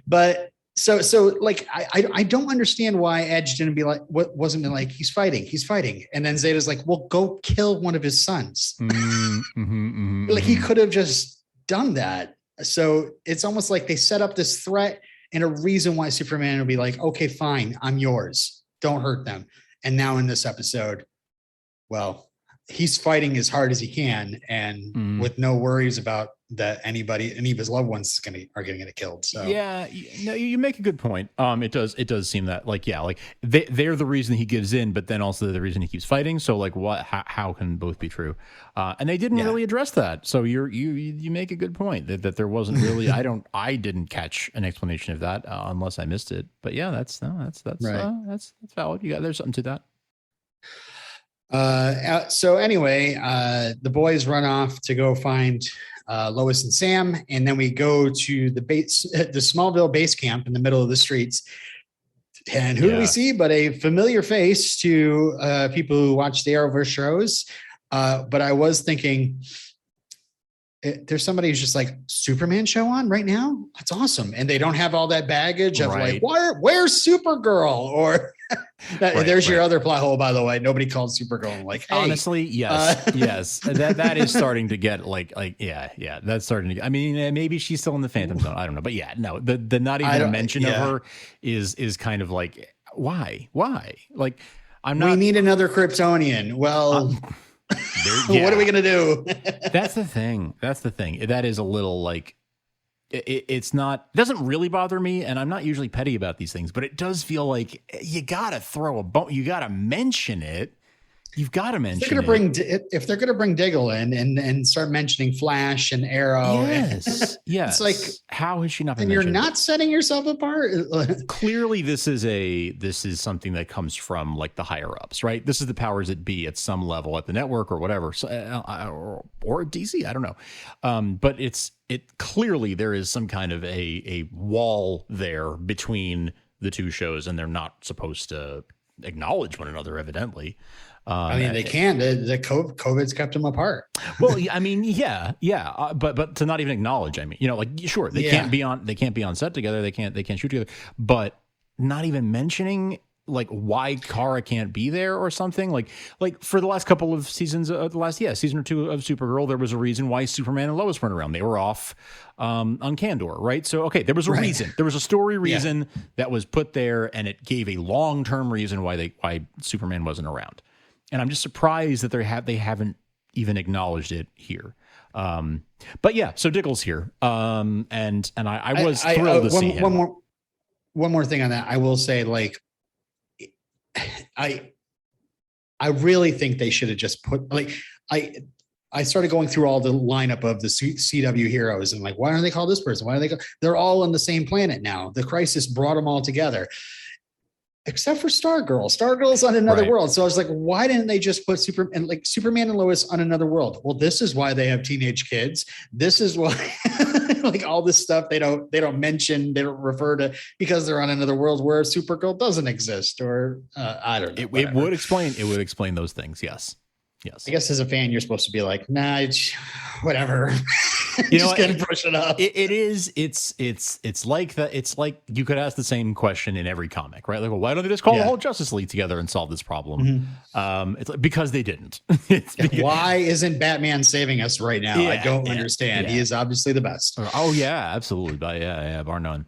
Speaker 1: But so like, I don't understand why Edge didn't be like, wasn't like, he's fighting. And then Zeta's like, well, go kill one of his sons. Like he could have just done that. So it's almost like they set up this threat and a reason why Superman will be like, okay, fine, I'm yours. Don't hurt them. And now in this episode, well, he's fighting as hard as he can and with no worries about that any of his loved ones are going to get killed. So
Speaker 2: yeah, no, you make a good point. It does seem that like they're the reason he gives in, but then also the reason he keeps fighting. So like how can both be true? And they didn't really address that. So you make a good point that there wasn't really I didn't catch an explanation of that unless I missed it. But yeah, that's right. That's valid. There's something to
Speaker 1: that. So anyway, the boys run off to go find Lois and Sam, and then we go to the Smallville base camp in the middle of the streets. And who do we see but a familiar face to people who watch the Arrowverse shows? But I was thinking, there's somebody who's just like, Superman show on right now? That's awesome. And they don't have all that baggage of like, where's Supergirl? Or there's your other plot hole, by the way. Nobody called Supergirl. Like, hey.
Speaker 2: Honestly, yes, yes. That is starting to get yeah. That's starting to get, I mean, maybe she's still in the Phantom Zone. I don't know. But yeah, no, the not even a mention of her is kind of like, why? Like,
Speaker 1: we need another Kryptonian. Well, what are we going to do?
Speaker 2: That's the thing. That is a little like, it doesn't really bother me. And I'm not usually petty about these things, but it does feel like you got to throw a bone. You got to mention it. You've got to mention
Speaker 1: if they're going to bring Diggle in and start mentioning Flash and Arrow.
Speaker 2: Yes. It's like, how has she not been mentioned?
Speaker 1: You're not setting yourself apart.
Speaker 2: Clearly this is something that comes from like the higher ups, right? This is the powers that be at some level at the network or whatever. So, or DC, I don't know. But it clearly there is some kind of a wall there between the two shows, and they're not supposed to acknowledge one another, evidently.
Speaker 1: I mean, they can. The COVID's kept them apart.
Speaker 2: Well, I mean, yeah, but to not even acknowledge. I mean, like, sure, they can't be on set together. They can't shoot together. But not even mentioning like why Kara can't be there or something. Like for the last couple of seasons, season or two of Supergirl, there was a reason why Superman and Lois weren't around. They were off on Kandor, right? So okay, there was a reason. There was a story reason that was put there, and it gave a long-term reason why Superman wasn't around. And I'm just surprised that they haven't even acknowledged it here. But yeah, so Diggle's here. And I was thrilled to see him.
Speaker 1: One more thing on that. I will say, like, I really think they should have just put, like, I started going through all the lineup of the CW heroes and like, why don't they call this person? Why do they're all on the same planet now. The crisis brought them all together. Except for Stargirl. Stargirl's on another world. So I was like, why didn't they just put Superman and Lois on another world? Well, this is why they have teenage kids. This is why like all this stuff they don't mention, they don't refer to, because they're on another world where Supergirl doesn't exist, or I don't know.
Speaker 2: It would explain those things. Yes.
Speaker 1: I guess as a fan, you're supposed to be like, nah, whatever. Just gonna push it up.
Speaker 2: It's like that. It's like you could ask the same question in every comic, right? Like, well, why don't they just call the whole Justice League together and solve this problem? It's like, because they didn't.
Speaker 1: Why isn't Batman saving us right now? I don't understand. He is obviously the best.
Speaker 2: Oh yeah, absolutely. Bar none.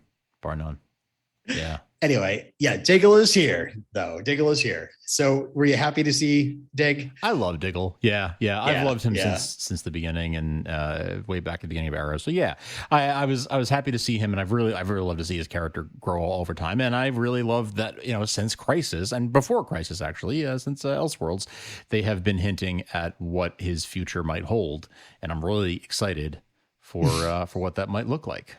Speaker 2: Yeah.
Speaker 1: Anyway, Diggle is here, though. Diggle is here. So were you happy to see Dig?
Speaker 2: I love Diggle. Yeah. I've loved him since the beginning, and way back at the beginning of Arrow. So yeah, I was happy to see him, and I've really loved to see his character grow over time. And I've really loved that, since Crisis, and before Crisis actually, since Elseworlds, they have been hinting at what his future might hold, and I'm really excited for what that might look like.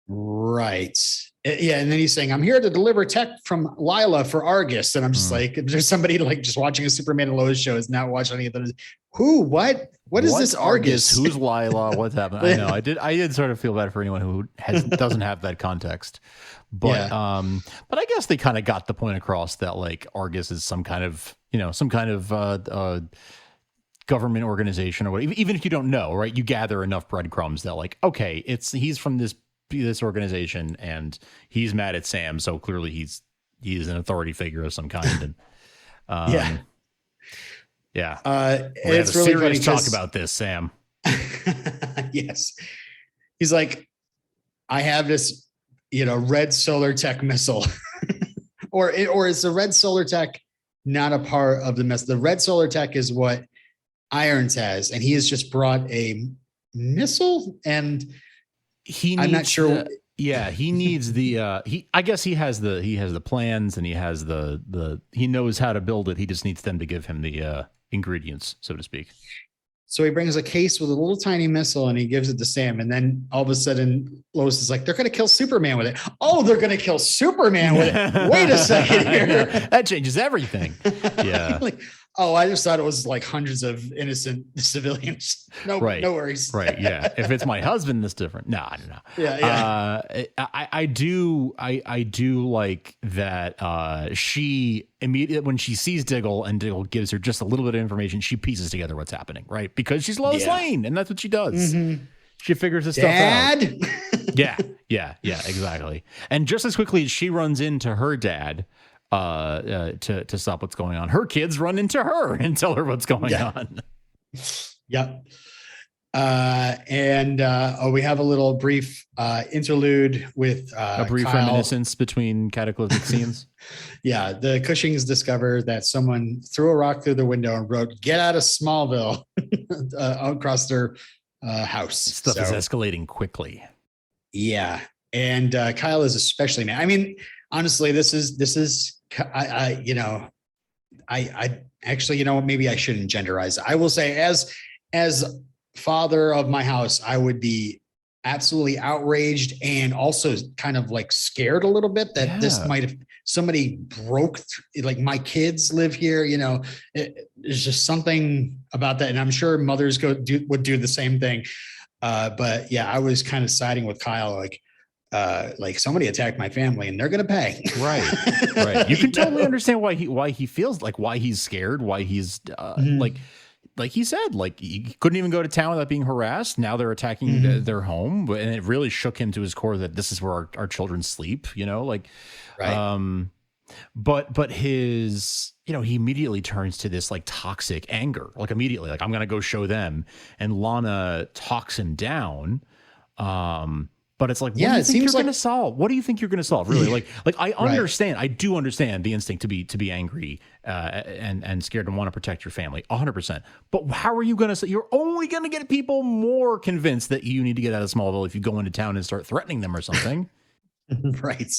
Speaker 1: Right. Yeah, and then he's saying, "I'm here to deliver tech from Lila for Argus," and I'm just like, if there's somebody like just watching a Superman and Lois show is not watching any of those. Who? What is this Argus?
Speaker 2: Who's Lila? What's happening? I know. I did sort of feel bad for anyone who doesn't have that context, but but I guess they kind of got the point across that like Argus is some kind of government organization or whatever. Even if you don't know, right? You gather enough breadcrumbs that like, okay, he's from this organization and he's mad at Sam, so clearly he's an authority figure of some kind. And
Speaker 1: it's really funny
Speaker 2: talk about this, Sam.
Speaker 1: Yes, he's like, I have this red solar tech missile. or is the red solar tech not a part of the mess? The red solar tech is what Irons has, and he has just brought a missile, and I'm not sure.
Speaker 2: He needs the I guess he has the plans, and he knows how to build it. He just needs them to give him the ingredients, so to speak.
Speaker 1: So he brings a case with a little tiny missile and he gives it to Sam. And then all of a sudden Lois is like, they're going to kill Superman with it. Oh, they're going to kill Superman with it. Wait a second here.
Speaker 2: That changes everything. Yeah.
Speaker 1: Like, oh, I just thought it was like hundreds of innocent civilians. No,
Speaker 2: right.
Speaker 1: No worries.
Speaker 2: Right. Yeah. If it's my husband, that's different. No, I don't know.
Speaker 1: Yeah.
Speaker 2: I do like that. She immediately, when she sees Diggle and Diggle gives her just a little bit of information, she pieces together what's happening, right? Because she's Lois Lane, and that's what she does. Mm-hmm. She figures this stuff out. Yeah, exactly. And just as quickly as she runs into her dad, to stop what's going on, her kids run into her and tell her what's going on.
Speaker 1: Yep. We have a little brief interlude with
Speaker 2: a brief
Speaker 1: Kyle.
Speaker 2: Reminiscence between cataclysmic scenes.
Speaker 1: Yeah, the Cushings discover that someone threw a rock through the window and wrote "Get out of Smallville" across their house.
Speaker 2: Stuff is escalating quickly.
Speaker 1: Yeah, and Kyle is especially mad. I mean, honestly, this is I actually, maybe I shouldn't genderize it. I will say, as father of my house, I would be absolutely outraged and also kind of like scared a little bit that this might have somebody broke through, like my kids live here, there's just something about that. And I'm sure mothers would do the same thing. But yeah, I was kind of siding with Kyle, like somebody attacked my family and they're going to pay.
Speaker 2: Right. You can totally understand why he feels like, why he's scared, why he's like he said, like he couldn't even go to town without being harassed. Now they're attacking their home. And it really shook him to his core that this is where our children sleep, right. But his, he immediately turns to this like toxic anger, like immediately, like I'm going to go show them. And Lana talks him down. But it's like, what do you think you're going to solve? What do you think you're going to solve? Really? Like I understand. I do understand the instinct to be angry and scared and want to protect your family 100%. But how are you going to, you're only going to get people more convinced that you need to get out of Smallville if you go into town and start threatening them or something.
Speaker 1: Right.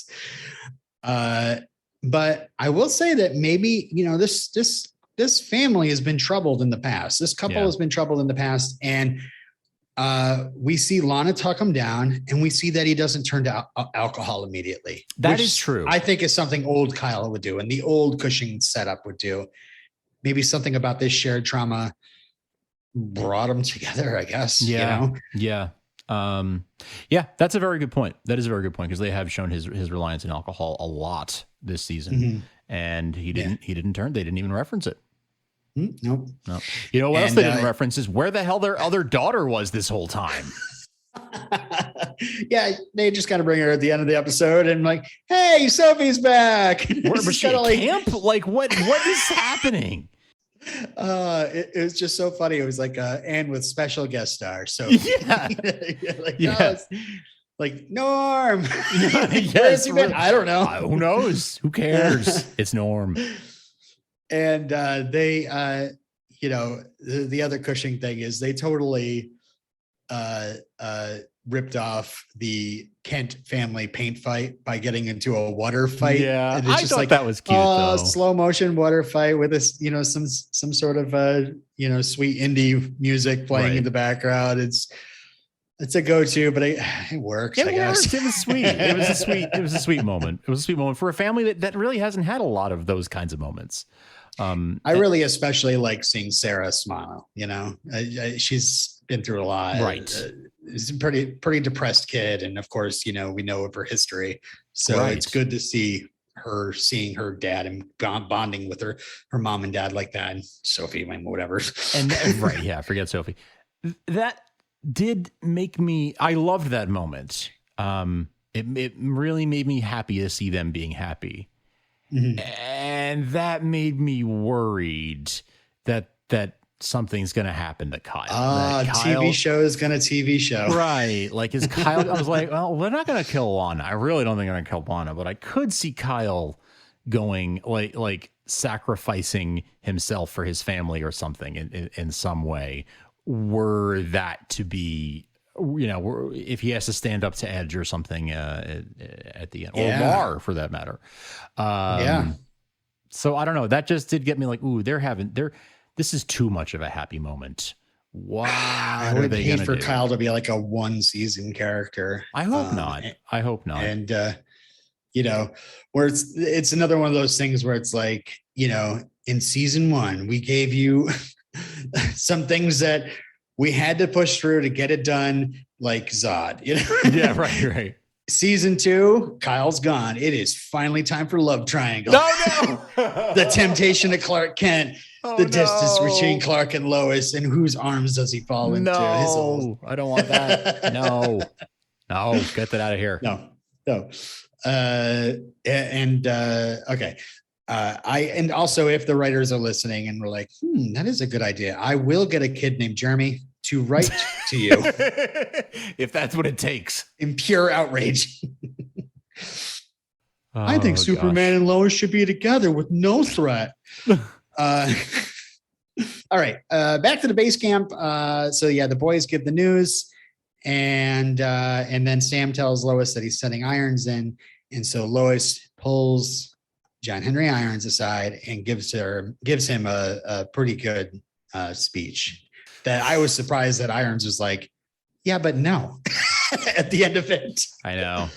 Speaker 1: But I will say that maybe, this family has been troubled in the past. This couple has been troubled in the past. And we see Lana talk him down, and we see that he doesn't turn to alcohol immediately.
Speaker 2: That is true.
Speaker 1: I think is something old Kyle would do, and the old Cushing setup would do. Maybe something about this shared trauma brought them together, I guess.
Speaker 2: Yeah. That's a very good point. That is a very good point, because they have shown his reliance on alcohol a lot this season, and they didn't even reference it.
Speaker 1: Nope.
Speaker 2: No. You know what else they didn't reference is where the hell their other daughter was this whole time.
Speaker 1: Yeah, they just kind of bring her at the end of the episode and like, hey, Sophie's back.
Speaker 2: Was she at camp? Like, what is happening?
Speaker 1: It was just so funny. It was like Anne with special guest star. So like Norm.
Speaker 2: Yes,
Speaker 1: I don't know.
Speaker 2: Who knows? Who cares? It's Norm.
Speaker 1: And they, the other Cushing thing is they totally ripped off the Kent family paint fight by getting into a water fight.
Speaker 2: Yeah, I just thought that was cute. Though.
Speaker 1: Slow motion water fight with this, some sort of sweet indie music playing in the background. It's a go-to, but it works. I guess
Speaker 2: it was sweet. It was a sweet moment. It was a sweat moment for a family that really hasn't had a lot of those kinds of moments.
Speaker 1: I really especially like seeing Sarah smile. She's been through a lot.
Speaker 2: Right.
Speaker 1: She's a pretty depressed kid, and of course, we know of her history. So It's good to see her seeing her dad and bonding with her mom and dad like that, and Sophie, whatever.
Speaker 2: And right, yeah, forget Sophie. That did make me. I loved that moment. It really made me happy to see them being happy. Mm-hmm. And that made me worried that something's going to happen to Kyle.
Speaker 1: TV show is going to TV show.
Speaker 2: Right. Like is Kyle, I was like, well, they're not going to kill Lana. I really don't think they're going to kill Lana, but I could see Kyle going like sacrificing himself for his family or something in some way, were that to be, if he has to stand up to Edge or something at the end, or Lar for that matter. So I don't know. That just did get me like, ooh, this is too much of a happy moment. Wow.
Speaker 1: I would hate for Kyle to be like a one season character.
Speaker 2: I hope not.
Speaker 1: And, where it's another one of those things where it's like, in season 1, we gave you some things that we had to push through to get it done, like Zod,
Speaker 2: Yeah, right.
Speaker 1: Season 2, Kyle's gone. It is finally time for Love Triangle.
Speaker 2: No.
Speaker 1: The temptation of Clark Kent, distance between Clark and Lois, and whose arms does he fall into?
Speaker 2: No, I don't want that. No, get that out of here.
Speaker 1: No. Okay. And also, if the writers are listening and we're like, that is a good idea, I will get a kid named Jeremy to write to you.
Speaker 2: If that's what it takes.
Speaker 1: In pure outrage. I think Superman and Lois should be together with no threat. All right. Back to the base camp. The boys give the news, and then Sam tells Lois that he's sending Irons in. And so Lois pulls John Henry Irons aside and gives him a pretty good speech that I was surprised that Irons was like, yeah, but no, at the end of it.
Speaker 2: I know.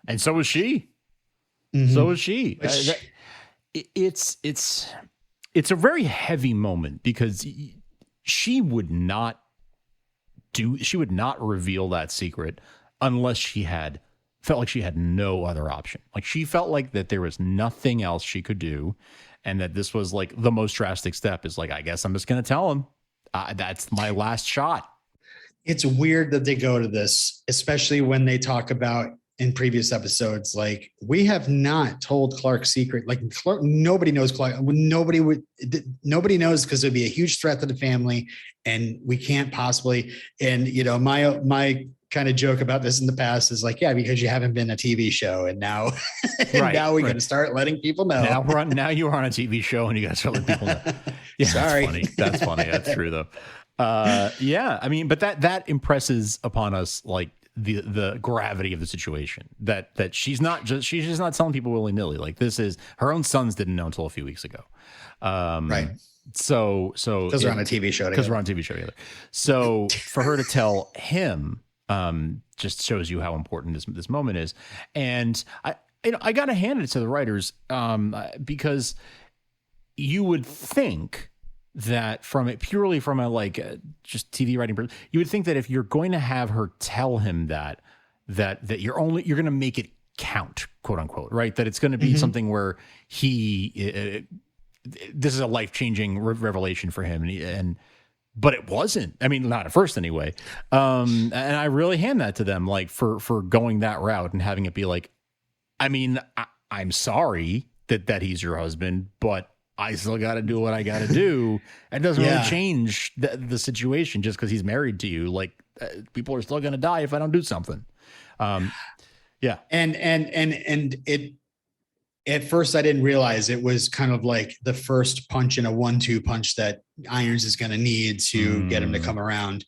Speaker 2: And so was she.
Speaker 1: Mm-hmm.
Speaker 2: So was she. It's a very heavy moment because she would not reveal that secret unless she felt like she had no other option. Like she felt like that there was nothing else she could do. And that this was like the most drastic step is like, I guess I'm just going to tell him. That's my last shot.
Speaker 1: It's weird that they go to this, especially when they talk about in previous episodes, like we have not told Clark's secret. Like Clark, nobody knows Clark. Nobody knows because it'd be a huge threat to the family, and we can't possibly. And my kind of joke about this in the past is like, yeah, because you haven't been a TV show, and now, now we got to start letting people know.
Speaker 2: Now you are on a TV show, and you got to start letting people know. Yeah,
Speaker 1: sorry,
Speaker 2: that's funny. That's true though. I mean, but that impresses upon us like the gravity of the situation. That she's just not telling people willy-nilly. Like this is her own sons didn't know until a few weeks ago.
Speaker 1: Right.
Speaker 2: So
Speaker 1: because we're on a TV show
Speaker 2: together. So for her to tell him just shows you how important this moment is. And I got to hand it to the writers because you would think that purely from a just TV writing, you would think that if you're going to have her tell him that you're going to make it count, quote unquote, right? That it's going to be something where this is a life-changing revelation for him. But it wasn't. I mean, not at first anyway. And I really hand that to them, like for going that route and having it be like, I mean, I'm sorry that he's your husband, but I still got to do what I got to do. It doesn't really change the situation just because he's married to you. Like people are still going to die if I don't do something. Yeah.
Speaker 1: And it, at first I didn't realize it was kind of like the first punch in a 1-2 punch that Irons is going to need to get him to come around.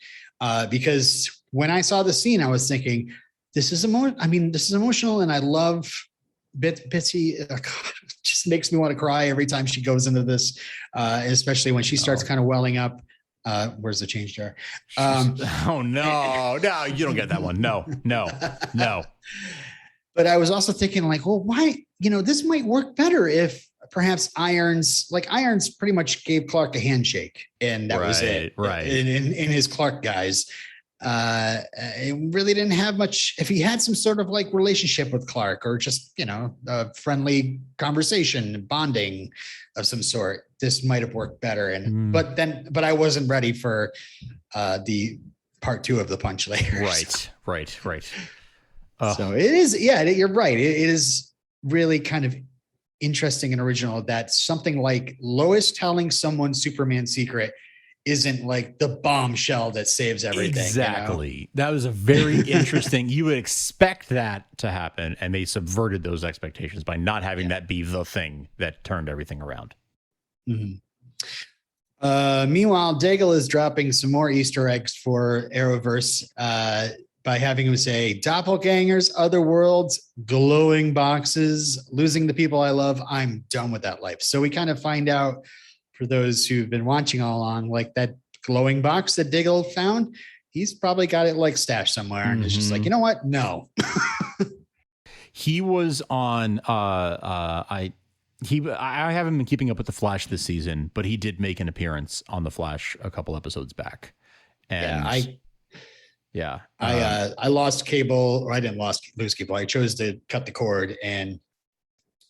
Speaker 1: Because when I saw the scene, I was thinking, this is emotional. And I love Bitsy. Just makes me want to cry every time she goes into this, especially when she starts kind of welling up. Where's the change jar?
Speaker 2: Oh no, you don't get that one. No.
Speaker 1: But I was also thinking like, well, why, this might work better if perhaps Irons pretty much gave Clark a handshake and that was it.
Speaker 2: Right.
Speaker 1: In his Clark guys. It really didn't have much. If he had some sort of like relationship with Clark or just, a friendly conversation, bonding of some sort, this might have worked better. But I wasn't ready for the part 2 of the punch later.
Speaker 2: Right.
Speaker 1: So it is. Yeah, you're right. It is really kind of interesting and original that something like Lois telling someone Superman's secret isn't like the bombshell that saves everything.
Speaker 2: Exactly. That was a very interesting. You would expect that to happen, and they subverted those expectations by not having that be the thing that turned everything around.
Speaker 1: Mm-hmm. Meanwhile, Daigle is dropping some more Easter eggs for Arrowverse by having him say doppelgangers, other worlds, glowing boxes, losing the people I love. I'm done with that life. So we kind of find out, for those who've been watching all along, like that glowing box that Diggle found, he's probably got it like stashed somewhere and it's just like, you know what? No.
Speaker 2: He was on, I haven't been keeping up with the Flash this season, but he did make an appearance on the Flash a couple episodes back. And
Speaker 1: I lost cable, or I didn't lose cable. I chose to cut the cord, and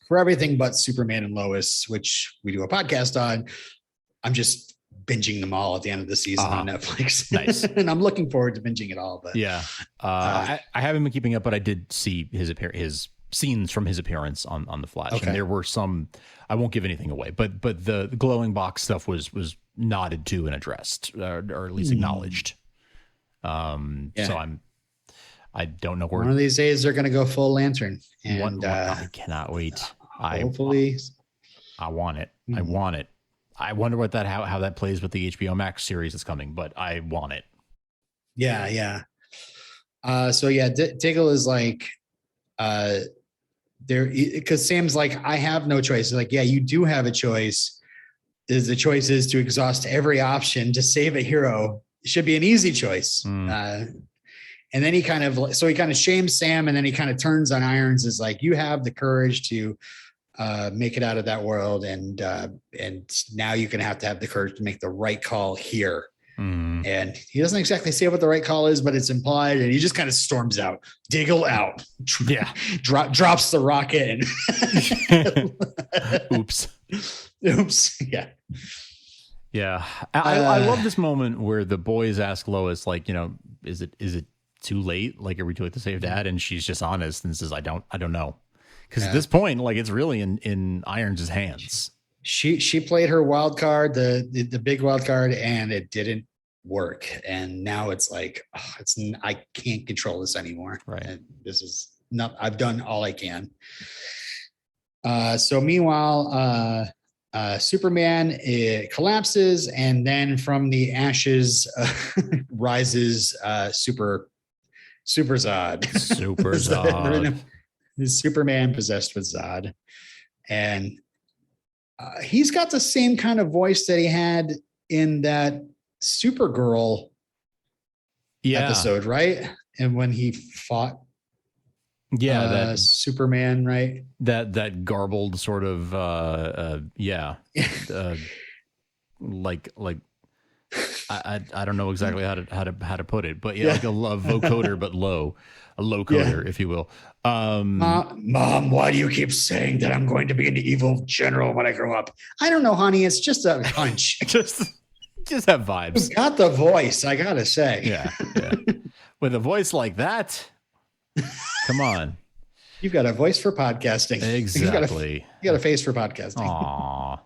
Speaker 1: for everything but Superman and Lois, which we do a podcast on, I'm just binging them all at the end of the season on Netflix.
Speaker 2: Nice.
Speaker 1: And I'm looking forward to binging it all. But
Speaker 2: I haven't been keeping up, but I did see his scenes from his appearance on the Flash. Okay. And there were some, I won't give anything away, but the glowing box stuff was nodded to and addressed, or at least acknowledged. So I don't know where.
Speaker 1: One of these days they're going to go full Lantern, and
Speaker 2: I cannot wait.
Speaker 1: Hopefully,
Speaker 2: I want it. I want it. I wonder how that plays with the HBO Max series that's coming, but I want it.
Speaker 1: Yeah. Diggle is like, there, because Sam's like, I have no choice. Like, yeah, you do have a choice. The choice is to exhaust every option to save a hero. It should be an easy choice. And then he kind of shames Sam, and then he kind of turns on Irons, is like, you have the courage to make it out of that world, and now you're going to have the courage to make the right call here. And he doesn't exactly say what the right call is, but it's implied, and he just kind of storms out. Diggle out.
Speaker 2: Yeah.
Speaker 1: Drops the rocket and
Speaker 2: oops.
Speaker 1: Yeah.
Speaker 2: Yeah. I love this moment where the boys ask Lois, like, is it too late? Like, are we too late to save Dad? And she's just honest and says, I don't know. Because at this point, like, it's really in Irons' hands.
Speaker 1: She played her wild card, the big wild card, and it didn't work. And now it's like, I can't control this anymore.
Speaker 2: Right.
Speaker 1: And this is not. I've done all I can. So meanwhile, Superman collapses, and then from the ashes rises Super Zod.
Speaker 2: Super Zod.
Speaker 1: Superman possessed with Zod, and he's got the same kind of voice that he had in that Supergirl episode, right? And when he fought that Superman, right?
Speaker 2: That garbled sort of like I don't know exactly how to put it, but like a vocoder, but a low coder, if you will.
Speaker 1: Mom, why do you keep saying that I'm going to be an evil general when I grow up? I don't know, honey. It's just a hunch.
Speaker 2: just have vibes.
Speaker 1: You got the voice, I gotta say.
Speaker 2: Yeah. With a voice like that, come on.
Speaker 1: You've got a voice for podcasting.
Speaker 2: Exactly.
Speaker 1: You got a face for podcasting.
Speaker 2: Aww.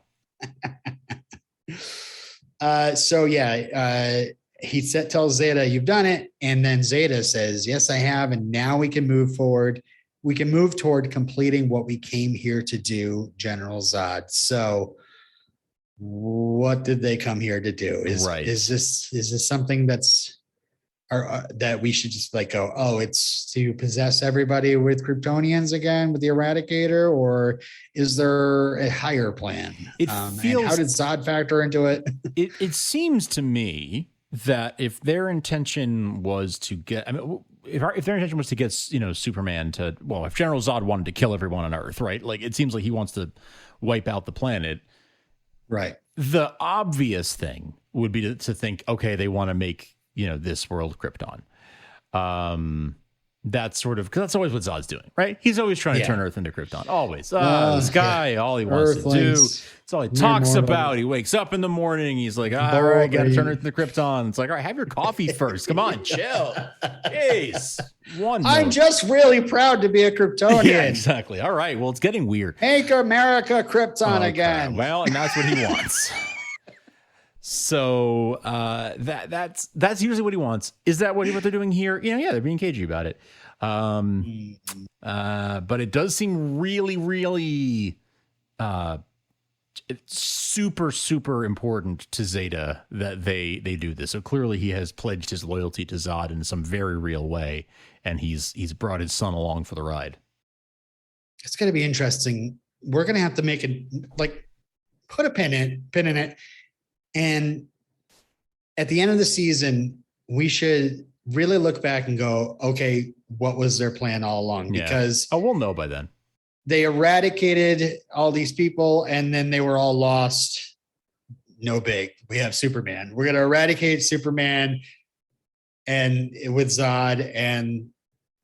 Speaker 1: He tells Zeta, you've done it. And then Zeta says, yes, I have. And now we can move forward. We can move toward completing what we came here to do, General Zod. So what did they come here to do? Is this something that we should just like go, oh, it's to possess everybody with Kryptonians again with the Eradicator, or is there a higher plan?
Speaker 2: It feels,
Speaker 1: and how did Zod factor into it?
Speaker 2: It seems to me that if their intention was to get, I mean, if their intention was to get, Superman to, well, if General Zod wanted to kill everyone on Earth, right? Like, it seems like he wants to wipe out the planet.
Speaker 1: Right.
Speaker 2: The obvious thing would be to think, okay, they want to make, this world Krypton. That's sort of, because that's always what Zod's doing, right? He's always trying to turn Earth into Krypton. Always. This guy, all he wants to do, it's all he talks about. He wakes up in the morning. He's like, all right, got to turn Earth into Krypton. It's like, all right, have your coffee first. Come on, chill. Jeez.
Speaker 1: I'm just really proud to be a Kryptonian.
Speaker 2: Yeah, exactly. All right. Well, it's getting weird.
Speaker 1: Make America Krypton again.
Speaker 2: Well, and that's what he wants. So that's usually what he wants. Is that what they're doing here? Yeah, they're being cagey about it. But it does seem really, really super, super important to Zeta that they do this. So clearly he has pledged his loyalty to Zod in some very real way, and he's brought his son along for the ride.
Speaker 1: It's going to be interesting. We're going to have to make it, like, put a pin in it. And at the end of the season, we should really look back and go, okay, what was their plan all along?
Speaker 2: Yeah.
Speaker 1: Because
Speaker 2: we'll know by then.
Speaker 1: They eradicated all these people and then they were all lost. No big. We have Superman. We're going to eradicate Superman and with Zod, and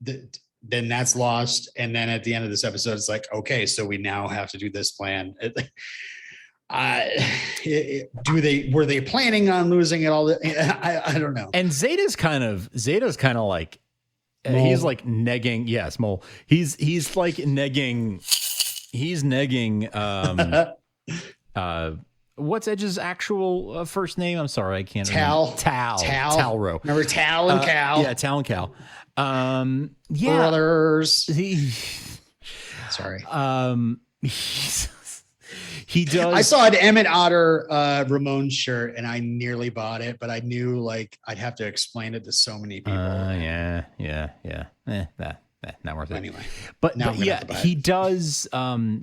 Speaker 1: then that's lost. And then at the end of this episode, it's like, okay, so we now have to do this plan. Were they planning on losing it all? I don't know.
Speaker 2: And Zeta's kind of like,
Speaker 1: Mole.
Speaker 2: He's like negging. Yes, Mole. He's like negging. He's negging. What's Edge's actual first name? I'm sorry, I can't remember. Talro.
Speaker 1: Remember Tal and Cal?
Speaker 2: Yeah, Tal and Cal.
Speaker 1: Brothers. Sorry.
Speaker 2: He does.
Speaker 1: I saw an Emmett Otter Ramon shirt and I nearly bought it, but I knew like I'd have to explain it to so many people.
Speaker 2: Yeah. Not worth it.
Speaker 1: Anyway,
Speaker 2: but yeah, he does.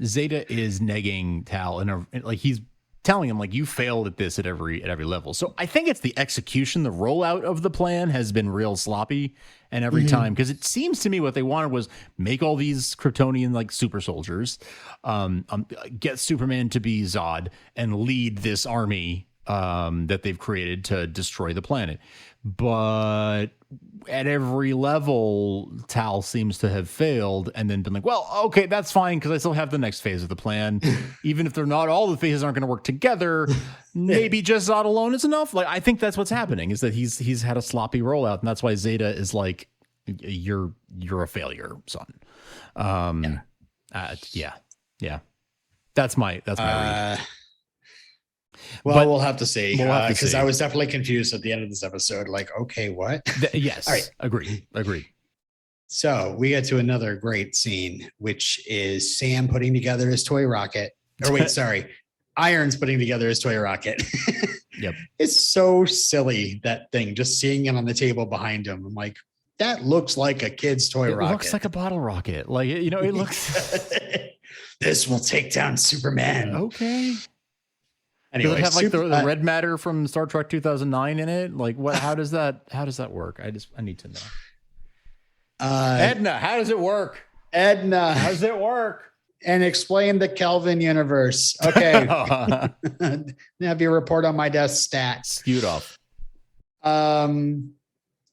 Speaker 2: Zeta is negging Tal, and like he's telling him like you failed at this at every level. So I think it's the execution, the rollout of the plan has been real sloppy, and every time, because it seems to me what they wanted was make all these Kryptonian like super soldiers, get Superman to be Zod and lead this army that they've created to destroy the planet. But at every level, Tal seems to have failed and then been like, well, okay, that's fine because I still have the next phase of the plan. Even if they're not, all the phases aren't going to work together. Maybe just Zod alone is enough. Like, I think that's what's happening, is that he's had a sloppy rollout, and that's why Zeta is like, you're a failure, son. Yeah. That's my read.
Speaker 1: Well, but we'll have to see, because I was definitely confused at the end of this episode. Like, okay, what?
Speaker 2: Yes. All right. Agreed.
Speaker 1: So we get to another great scene, which is Sam putting together his toy rocket. Or wait, sorry. Iron's putting together his toy rocket.
Speaker 2: Yep.
Speaker 1: It's so silly, that thing, just seeing it on the table behind him. I'm like, that looks like a kid's toy rocket. It
Speaker 2: looks like a bottle rocket. Like, it looks.
Speaker 1: This will take down Superman.
Speaker 2: Okay.
Speaker 1: Anyway,
Speaker 2: does it have like the red matter from Star Trek 2009 in it? Like, what? How does that work? I need to know. Edna, how does it work? How does it work?
Speaker 1: And explain the Kelvin universe. Okay. Have your report on my desk stats.
Speaker 2: Skewed off.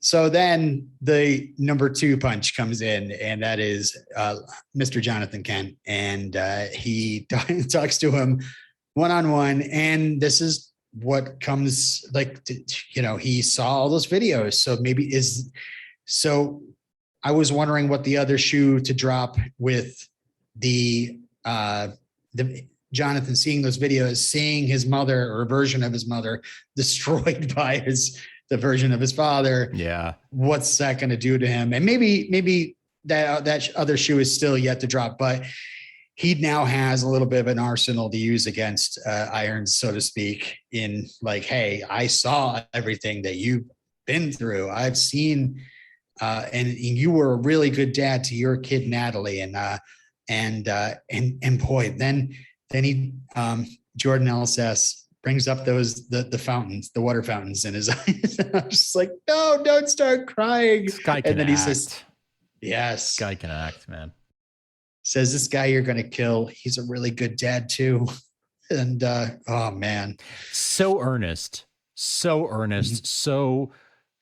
Speaker 1: So then the number 2 punch comes in, and that is Mr. Jonathan Kent, and he talks to him one-on-one, and this is what comes, like, he saw all those videos. So I was wondering what the other shoe to drop with the Jonathan seeing those videos, seeing his mother, or a version of his mother, destroyed by the version of his father.
Speaker 2: Yeah. What's
Speaker 1: that going to do to him? And maybe that other shoe is still yet to drop, but he now has a little bit of an arsenal to use against Irons, so to speak, in like, hey, I saw everything that you been through. I've seen, and you were a really good dad to your kid Natalie, and boy, then he Jordan LSS brings up the fountains, the water fountains in his eyes. I'm just like, no, don't start crying.
Speaker 2: This guy can
Speaker 1: and then
Speaker 2: act.
Speaker 1: He says, yes,
Speaker 2: this guy can act, man.
Speaker 1: Says, this guy you're going to kill, he's a really good dad too. And oh man,
Speaker 2: so earnest. So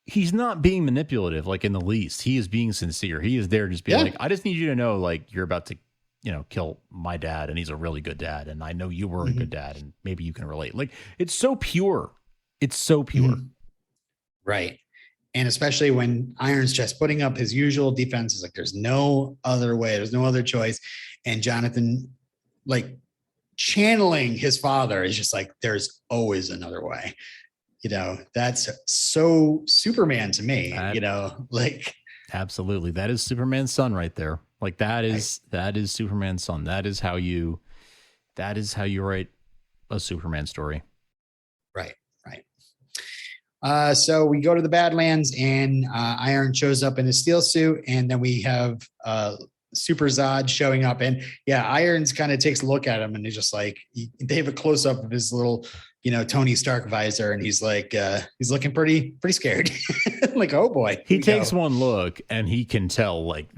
Speaker 2: he's not being manipulative, like in the least. He is being sincere. He is there to just be like, I just need you to know, like, you're about to, kill my dad, and he's a really good dad, and I know you were a good dad, and maybe you can relate. Like, it's so pure. It's so pure.
Speaker 1: Right. And especially when Iron's just putting up his usual defenses, like there's no other way, there's no other choice. And Jonathan, like, channeling his father, is just like, there's always another way. That's so Superman to me, like.
Speaker 2: Absolutely. That is Superman's son right there. Like, that is Superman's son. That is how you write a Superman story.
Speaker 1: Right. So we go to the Badlands, and Iron shows up in his steel suit, and then we have Super Zod showing up, and Irons kind of takes a look at him, and he's just like, they have a close up of his little, Tony Stark visor, and he's like, he's looking pretty scared. Like, oh boy.
Speaker 2: He takes one look, and he can tell, like,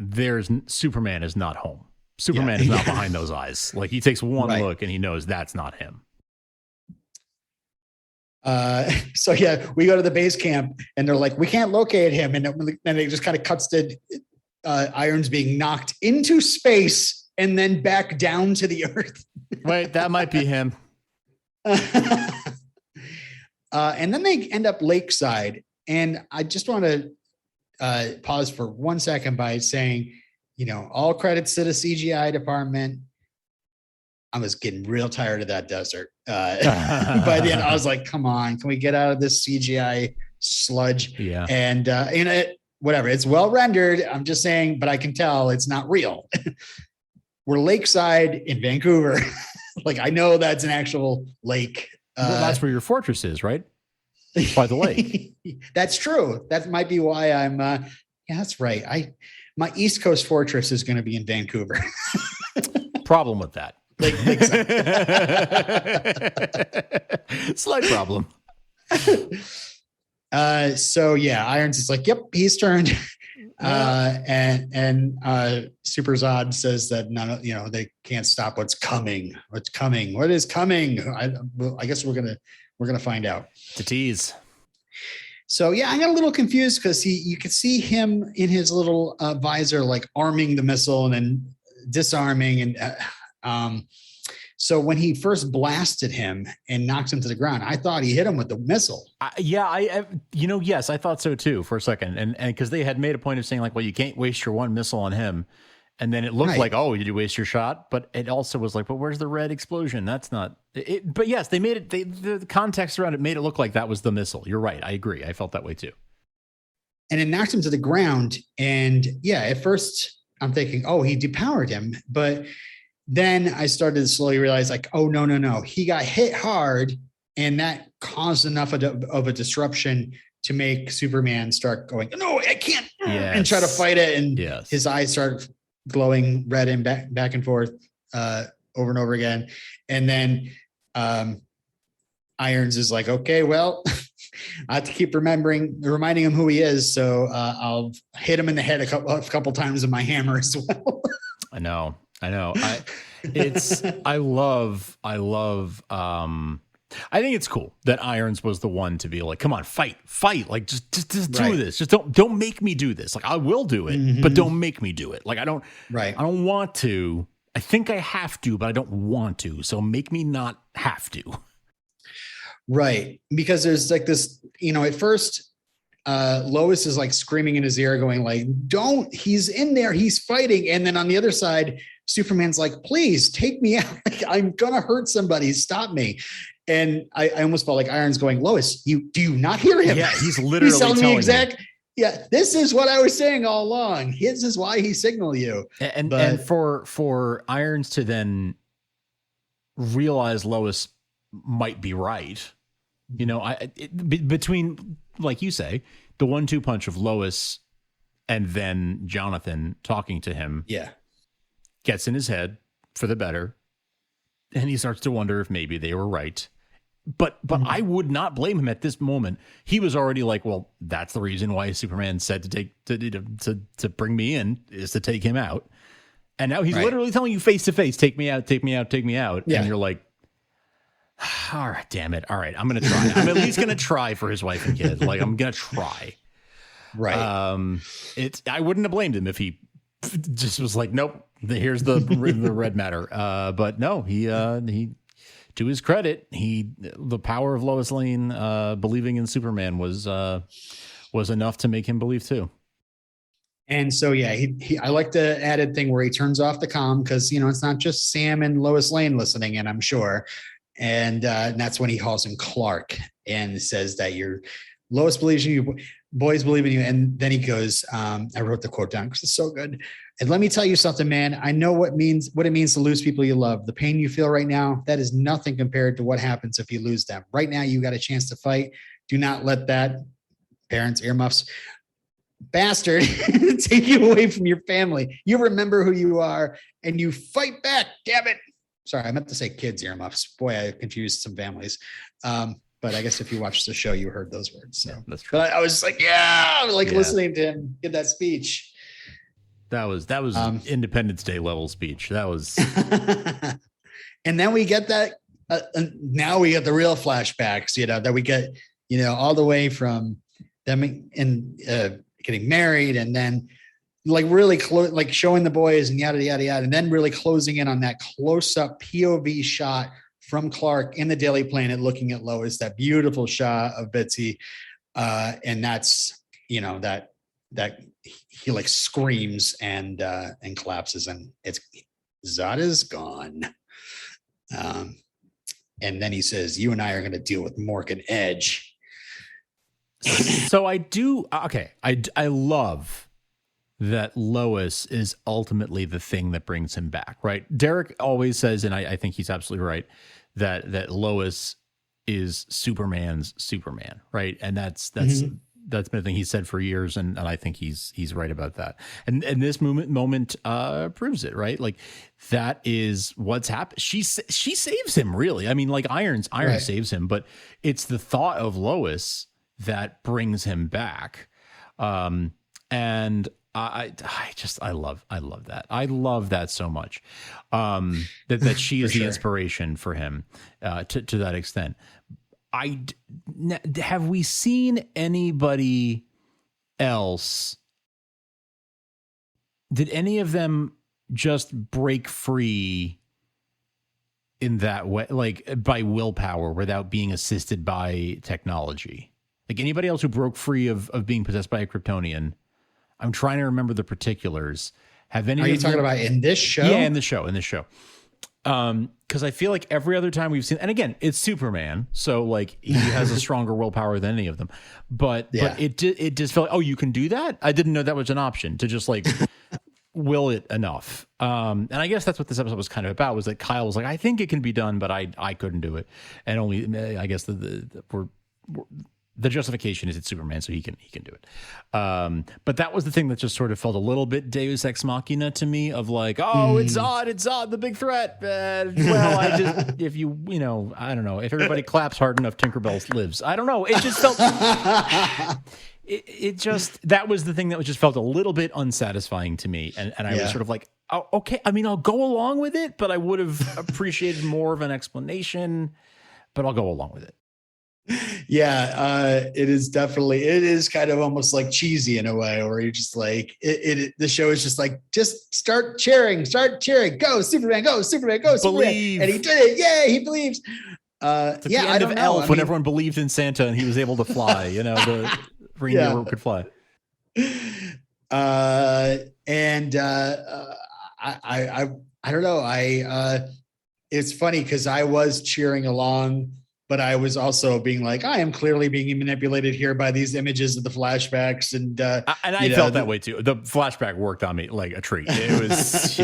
Speaker 2: Superman is not home. Superman is not behind those eyes. Like, he takes one look, and he knows that's not him.
Speaker 1: So we go to the base camp, and they're like, we can't locate him, and then it just kind of cuts to Irons being knocked into space and then back down to the earth.
Speaker 2: Wait, that might be him.
Speaker 1: And then they end up lakeside, and I just want to pause for 1 second by saying, all credits to the CGI department. I was getting real tired of that desert. By the end, I was like, come on, can we get out of this CGI sludge?
Speaker 2: Yeah.
Speaker 1: And whatever, it's well rendered. I'm just saying, but I can tell it's not real. We're lakeside in Vancouver. Like, I know that's an actual lake.
Speaker 2: Well, that's where your fortress is, right? By the lake.
Speaker 1: That's true. That might be why I'm, that's right. My East Coast fortress is going to be in Vancouver.
Speaker 2: Problem with that. Slight problem.
Speaker 1: So Irons is like, yep, he's turned. And Super Zod says that they can't stop what's coming. What is coming? I guess we're gonna find out.
Speaker 2: It's a tease.
Speaker 1: So I got a little confused because you could see him in his little visor, like arming the missile and then disarming, and so when he first blasted him and knocked him to the ground, I thought he hit him with the missile.
Speaker 2: Yes, I thought so too for a second, and because they had made a point of saying, like, well, you can't waste your one missile on him, and then it looked like, oh, did you waste your shot? But it also was like, but where's the red explosion? That's not it. But yes, they made it. The context around it made it look like that was the missile. You're right. I agree. I felt that way too.
Speaker 1: And it knocked him to the ground, and at first I'm thinking, oh, he depowered him, but then I started to slowly realize, like, oh, no. He got hit hard, and that caused enough of a disruption to make Superman start going, no, I can't, and try to fight it. And his eyes start glowing red and back and forth over and over again. And then Irons is like, okay, well, I have to keep reminding him who he is. So I'll hit him in the head a couple times with my hammer as well.
Speaker 2: I know. I think it's cool that Irons was the one to be like, come on, fight. Like, just do this. Just don't make me do this. Like, I will do it, but don't make me do it. Like, I don't want to. I think I have to, but I don't want to. So make me not have to. Right. Because there's like this, at first, Lois is like screaming in his ear going like, don't, he's in there, he's fighting. And then on the other side, Superman's like, please take me out. Like, I'm going to hurt somebody. Stop me. And I almost felt like Iron's going, Lois, do you not hear him? Yeah. He's literally telling me
Speaker 1: exact. Yeah. This is what I was saying all along. This is why he signaled you.
Speaker 2: And for Irons to then realize Lois might be right, between, like you say, the 1-2 punch of Lois and then Jonathan talking to him gets in his head for the better. And he starts to wonder if maybe they were right. But I would not blame him at this moment. He was already like, well, that's the reason why Superman said to bring me in, is to take him out. And now he's literally telling you face to face, take me out, take me out, take me out. Yeah. And you're like, all right, damn it. All right, I'm going to try. I'm at least going to try for his wife and kid. Like, I'm going to try.
Speaker 1: Right.
Speaker 2: I wouldn't have blamed him if he just was like, nope, here's the red matter. But no, he to his credit, the power of Lois Lane believing in Superman was enough to make him believe too.
Speaker 1: And so, yeah, I like the added thing where he turns off the comm because, it's not just Sam and Lois Lane listening in, I'm sure. And that's when he calls him Clark and says that Lois believes in you, boys believe in you. And then he goes, I wrote the quote down because it's so good. And let me tell you something, man. I know what it means to lose people you love. The pain you feel right now, that is nothing compared to what happens if you lose them. Right now, you got a chance to fight. Do not let that, parents, earmuffs, bastard take you away from your family. You remember who you are and you fight back. Damn it. Sorry, I meant to say kids, earmuffs. Boy, I confused some families. But I guess if you watched the show, you heard those words. So
Speaker 2: yeah, that's true.
Speaker 1: But I was just like, listening to him give that speech.
Speaker 2: That was Independence Day level speech. That was.
Speaker 1: And then we get that. Now we get the real flashbacks, that we get, all the way from them and getting married, and then like really close, like showing the boys and yada, yada, yada. And then really closing in on that close up POV shot from Clark in the Daily Planet, looking at Lois, that beautiful shot of Bitsy. And that's, that he like screams and collapses, and it's Zada's gone. And then he says, you and I are going to deal with Mork and Edge.
Speaker 2: So I do. Okay. I love that Lois is ultimately the thing that brings him back, right? Derek always says, and I think he's absolutely right, that Lois is Superman's Superman, right? And that's been a thing he said for years, and I think he's right about that. And this moment proves it, right? Like that is what's happened. She saves him, really. I mean, like Iron saves him, but it's the thought of Lois that brings him back. And I love that. I love that so much. That she is the inspiration for him to that extent. Have we seen anybody else? Did any of them just break free in that way, like by willpower, without being assisted by technology? Like anybody else who broke free of being possessed by a Kryptonian? I'm trying to remember the particulars. Have any?
Speaker 1: Are you talking about in this show?
Speaker 2: Yeah, in the show. Because I feel like every other time we've seen, and again, it's Superman, so like he has a stronger willpower than any of them. But it just felt like, oh, you can do that? I didn't know that was an option, to just like will it enough. And I guess that's what this episode was kind of about, was that Kyle was like, I think it can be done, but I couldn't do it. And only, I guess the justification is it's Superman, so he can do it. But that was the thing that just sort of felt a little bit Deus Ex Machina to me, of like, oh, it's Zod, the big threat. Well, I don't know, if everybody claps hard enough, Tinkerbell lives. I don't know. It just felt, that was the thing that just felt a little bit unsatisfying to me. And I was sort of like, oh, okay. I mean, I'll go along with it, but I would have appreciated more of an explanation, but I'll go along with it.
Speaker 1: Yeah, it is kind of almost like cheesy in a way, where you're just like, the show is just like, just start cheering, go Superman, go Superman, go Superman.
Speaker 2: Believe.
Speaker 1: And he did it. Yeah, he believes.
Speaker 2: It's the end of Elf, when everyone believed in Santa and he was able to fly, the reindeer could fly.
Speaker 1: I don't know. It's funny because I was cheering along, but I was also being like, I am clearly being manipulated here by these images of the flashbacks. And
Speaker 2: I felt that way too. The flashback worked on me like a treat. It was,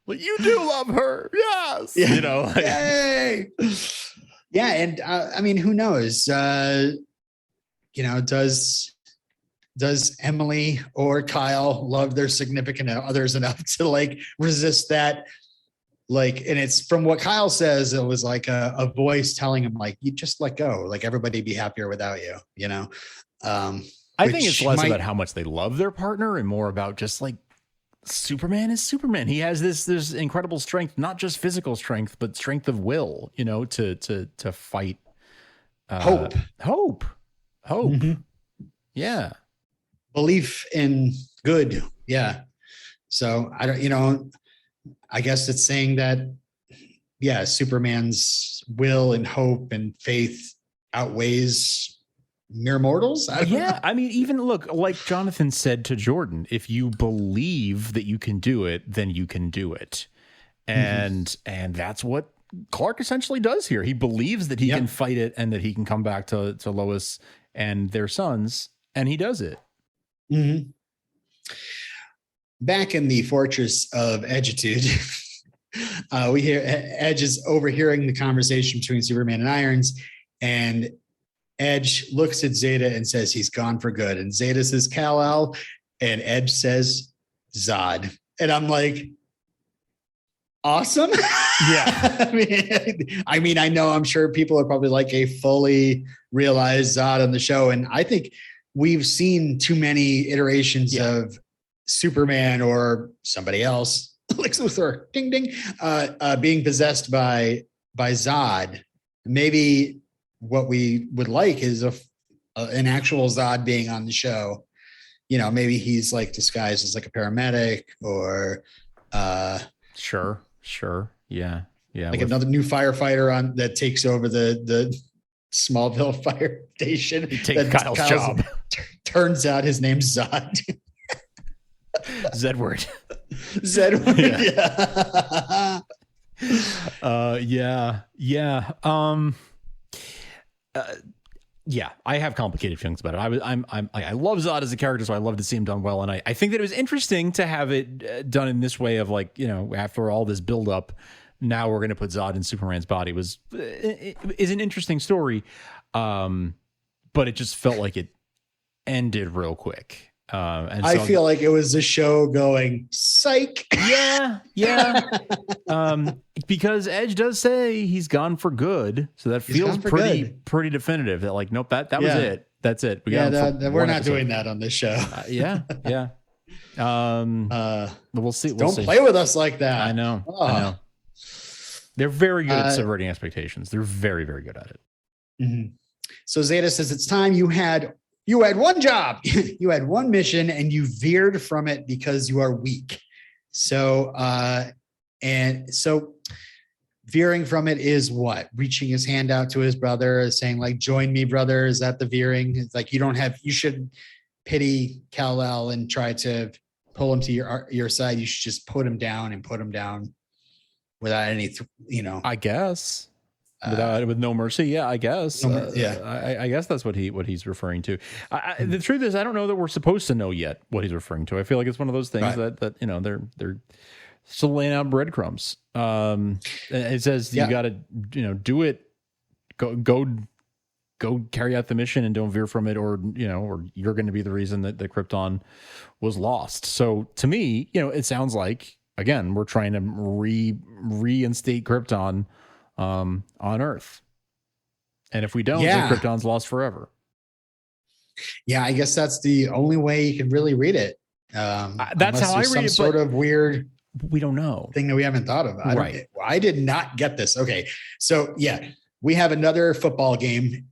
Speaker 2: well, you do love her. Yes. Yeah.
Speaker 1: Yay. Yeah. And I mean, who knows? does Emily or Kyle love their significant others enough to like resist that? Like, and it's from what Kyle says, it was like a voice telling him like, you just let go, like everybody be happier without you,
Speaker 2: I think it's less about how much they love their partner and more about just like Superman is Superman. He has this incredible strength, not just physical strength, but strength of will, to fight.
Speaker 1: Hope.
Speaker 2: Mm-hmm. Yeah.
Speaker 1: Belief in good. Yeah. So I don't, I guess it's saying that, yeah, Superman's will and hope and faith outweighs mere mortals.
Speaker 2: I mean, even look, like Jonathan said to Jordan, if you believe that you can do it, then you can do it. And that's what Clark essentially does here. He believes that he can fight it and that he can come back to Lois and their sons, and he does it.
Speaker 1: Mm-hmm. Back in the Fortress of Edgitude, we hear Edge is overhearing the conversation between Superman and Irons, and Edge looks at Zeta and says he's gone for good. And Zeta says Kal-El, and Edge says Zod. And I'm like, awesome.
Speaker 2: Yeah.
Speaker 1: I know I'm sure people are probably like a fully realized Zod on the show. And I think we've seen too many iterations of Superman or somebody else, Lex Luthor, ding, ding, being possessed by Zod. Maybe what we would like is an actual Zod being on the show. Maybe he's like disguised as like a paramedic or
Speaker 2: sure. Yeah.
Speaker 1: Like another new firefighter that takes over the Smallville fire station.
Speaker 2: He takes Kyle's job.
Speaker 1: Turns out his name's Zod.
Speaker 2: Zedward. Yeah. I have complicated feelings about it. I love Zod as a character, so I love to see him done well. And I think that it was interesting to have it done in this way of like, after all this buildup, now we're going to put Zod in Superman's body is an interesting story. But it just felt like it ended real quick. And
Speaker 1: I feel like it was a show going psych.
Speaker 2: Yeah. Because Edge does say he's gone for good, so that feels pretty definitive. That like, nope, that was it. That's it.
Speaker 1: We're not doing that on this show.
Speaker 2: Yeah. We'll see.
Speaker 1: Don't play with us like that.
Speaker 2: I know. They're very good at subverting expectations. They're very, very good at it.
Speaker 1: Mm-hmm. So Zeta says it's time. You had one job, you had one mission, and you veered from it because you are weak. So, veering from it is what? Reaching his hand out to his brother, saying like, join me, brother. Is that the veering? It's like, you should pity Kal-El and try to pull him to your side. You should just put him down without any,
Speaker 2: I guess. With no mercy, yeah, I guess. I guess that's what he's referring to. The truth is, I don't know that we're supposed to know yet what he's referring to. I feel like it's one of those things that they're still laying out breadcrumbs. It says you got to do it. Go carry out the mission and don't veer from it, or you're going to be the reason that the Krypton was lost. So to me, it sounds like again we're trying to reinstate Krypton on Earth, and if we don't, then Krypton's lost forever. Yeah,
Speaker 1: I guess that's the only way you can really read it.
Speaker 2: That's how I read it.
Speaker 1: Sort of weird.
Speaker 2: We don't know
Speaker 1: thing that we haven't thought of. I did not get this. Okay, so we have another football game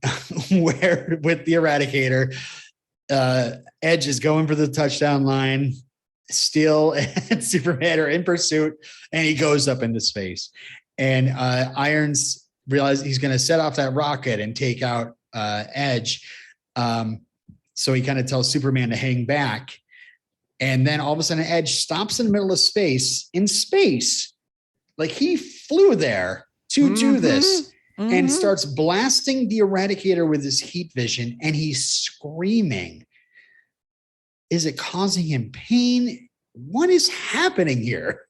Speaker 1: where with the Eradicator, Edge is going for the touchdown line. Steel and Superman are in pursuit, and he goes up into space. And Irons realizes he's going to set off that rocket and take out Edge. So he kind of tells Superman to hang back. And then all of a sudden, Edge stops in the middle of space, like he flew there to do this, and starts blasting the Eradicator with his heat vision. And he's screaming. Is it causing him pain? What is happening here?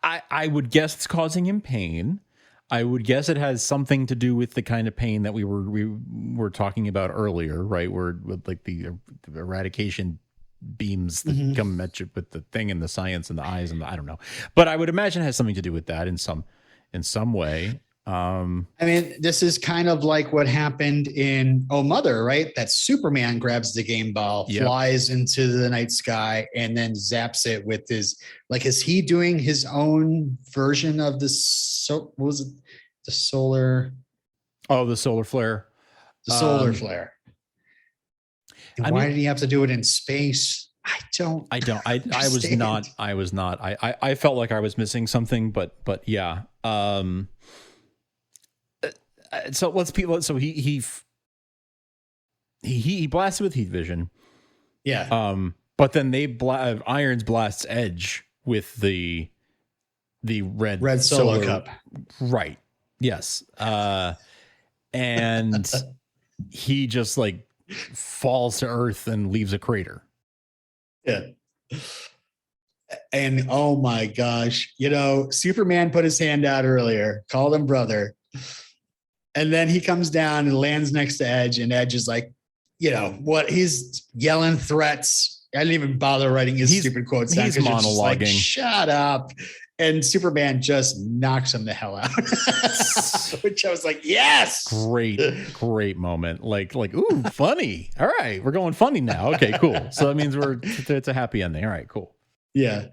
Speaker 2: I would guess it's causing him pain. I would guess it has something to do with the kind of pain that we were talking about earlier, right? Where with like the eradication beams that come at you with the thing and the science and the eyes and I don't know, but I would imagine it has something to do with that in some way.
Speaker 1: I mean, this is kind of like what happened in Oh Mother, right? That Superman grabs the game ball, flies into the night sky, and then zaps it with his, like, is he doing his own version of this? What was it? The solar.
Speaker 2: Oh, the solar flare.
Speaker 1: The solar flare. And why did he have to do it in space? I was not. I felt like I was missing something, but
Speaker 2: yeah. So so he blasted with heat vision.
Speaker 1: Yeah.
Speaker 2: But then Irons blasts Edge with the red
Speaker 1: solo cup.
Speaker 2: Right. Yes. And he just like falls to earth and leaves a crater.
Speaker 1: Yeah. And oh my gosh, Superman put his hand out earlier, called him brother. And then he comes down and lands next to Edge, and Edge is like, what? He's yelling threats. I didn't even bother writing his stupid quotes down.
Speaker 2: He's monologuing.
Speaker 1: Like, shut up. And Superman just knocks him the hell out. Which I was like, yes.
Speaker 2: Great moment. Like, ooh, funny. All right, we're going funny now. Okay, cool. So that means it's a happy ending. All right, cool.
Speaker 1: Yeah.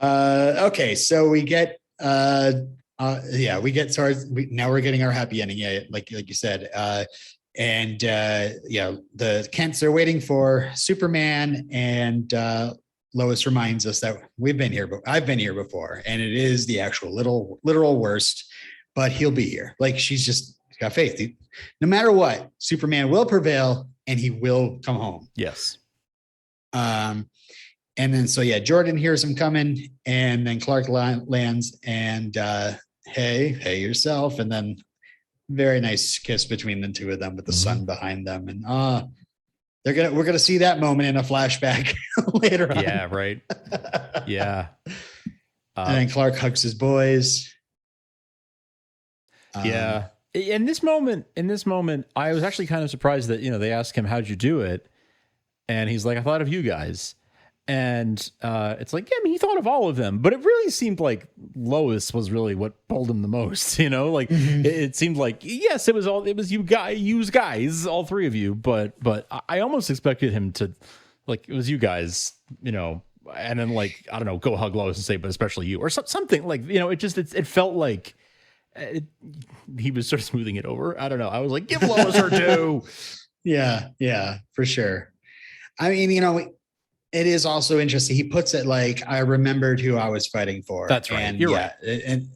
Speaker 1: Okay, so we get now we're getting our happy ending. Yeah, like you said. The Kents are waiting for Superman, and Lois reminds us that we've been here, but I've been here before, and it is the actual literal worst, but he'll be here. Like, she's got faith. No matter what, Superman will prevail, and he will come home.
Speaker 2: Yes.
Speaker 1: And then, Jordan hears him coming, and then Clark lands, and hey yourself, and then very nice kiss between the two of them with the sun behind them, and we're gonna see that moment in a flashback later on.
Speaker 2: Yeah, right. Yeah.
Speaker 1: And then Clark hugs his boys.
Speaker 2: Yeah. In this moment, I was actually kind of surprised that they asked him, "How'd you do it?" And he's like, "I thought of you guys." And it's like, yeah, I mean, he thought of all of them, but it really seemed like Lois was really what pulled him the most, it seemed like, yes, it was you guys, all three of you, but I almost expected him to, like, it was you guys, and then, like, I don't know, go hug Lois and say, but especially you, or something like, it felt like he was sort of smoothing it over. I don't know. I was like, give Lois her due.
Speaker 1: Yeah, for sure. I mean, it is also interesting. He puts it like, I remembered who I was fighting for.
Speaker 2: That's right.
Speaker 1: And
Speaker 2: You're right.
Speaker 1: And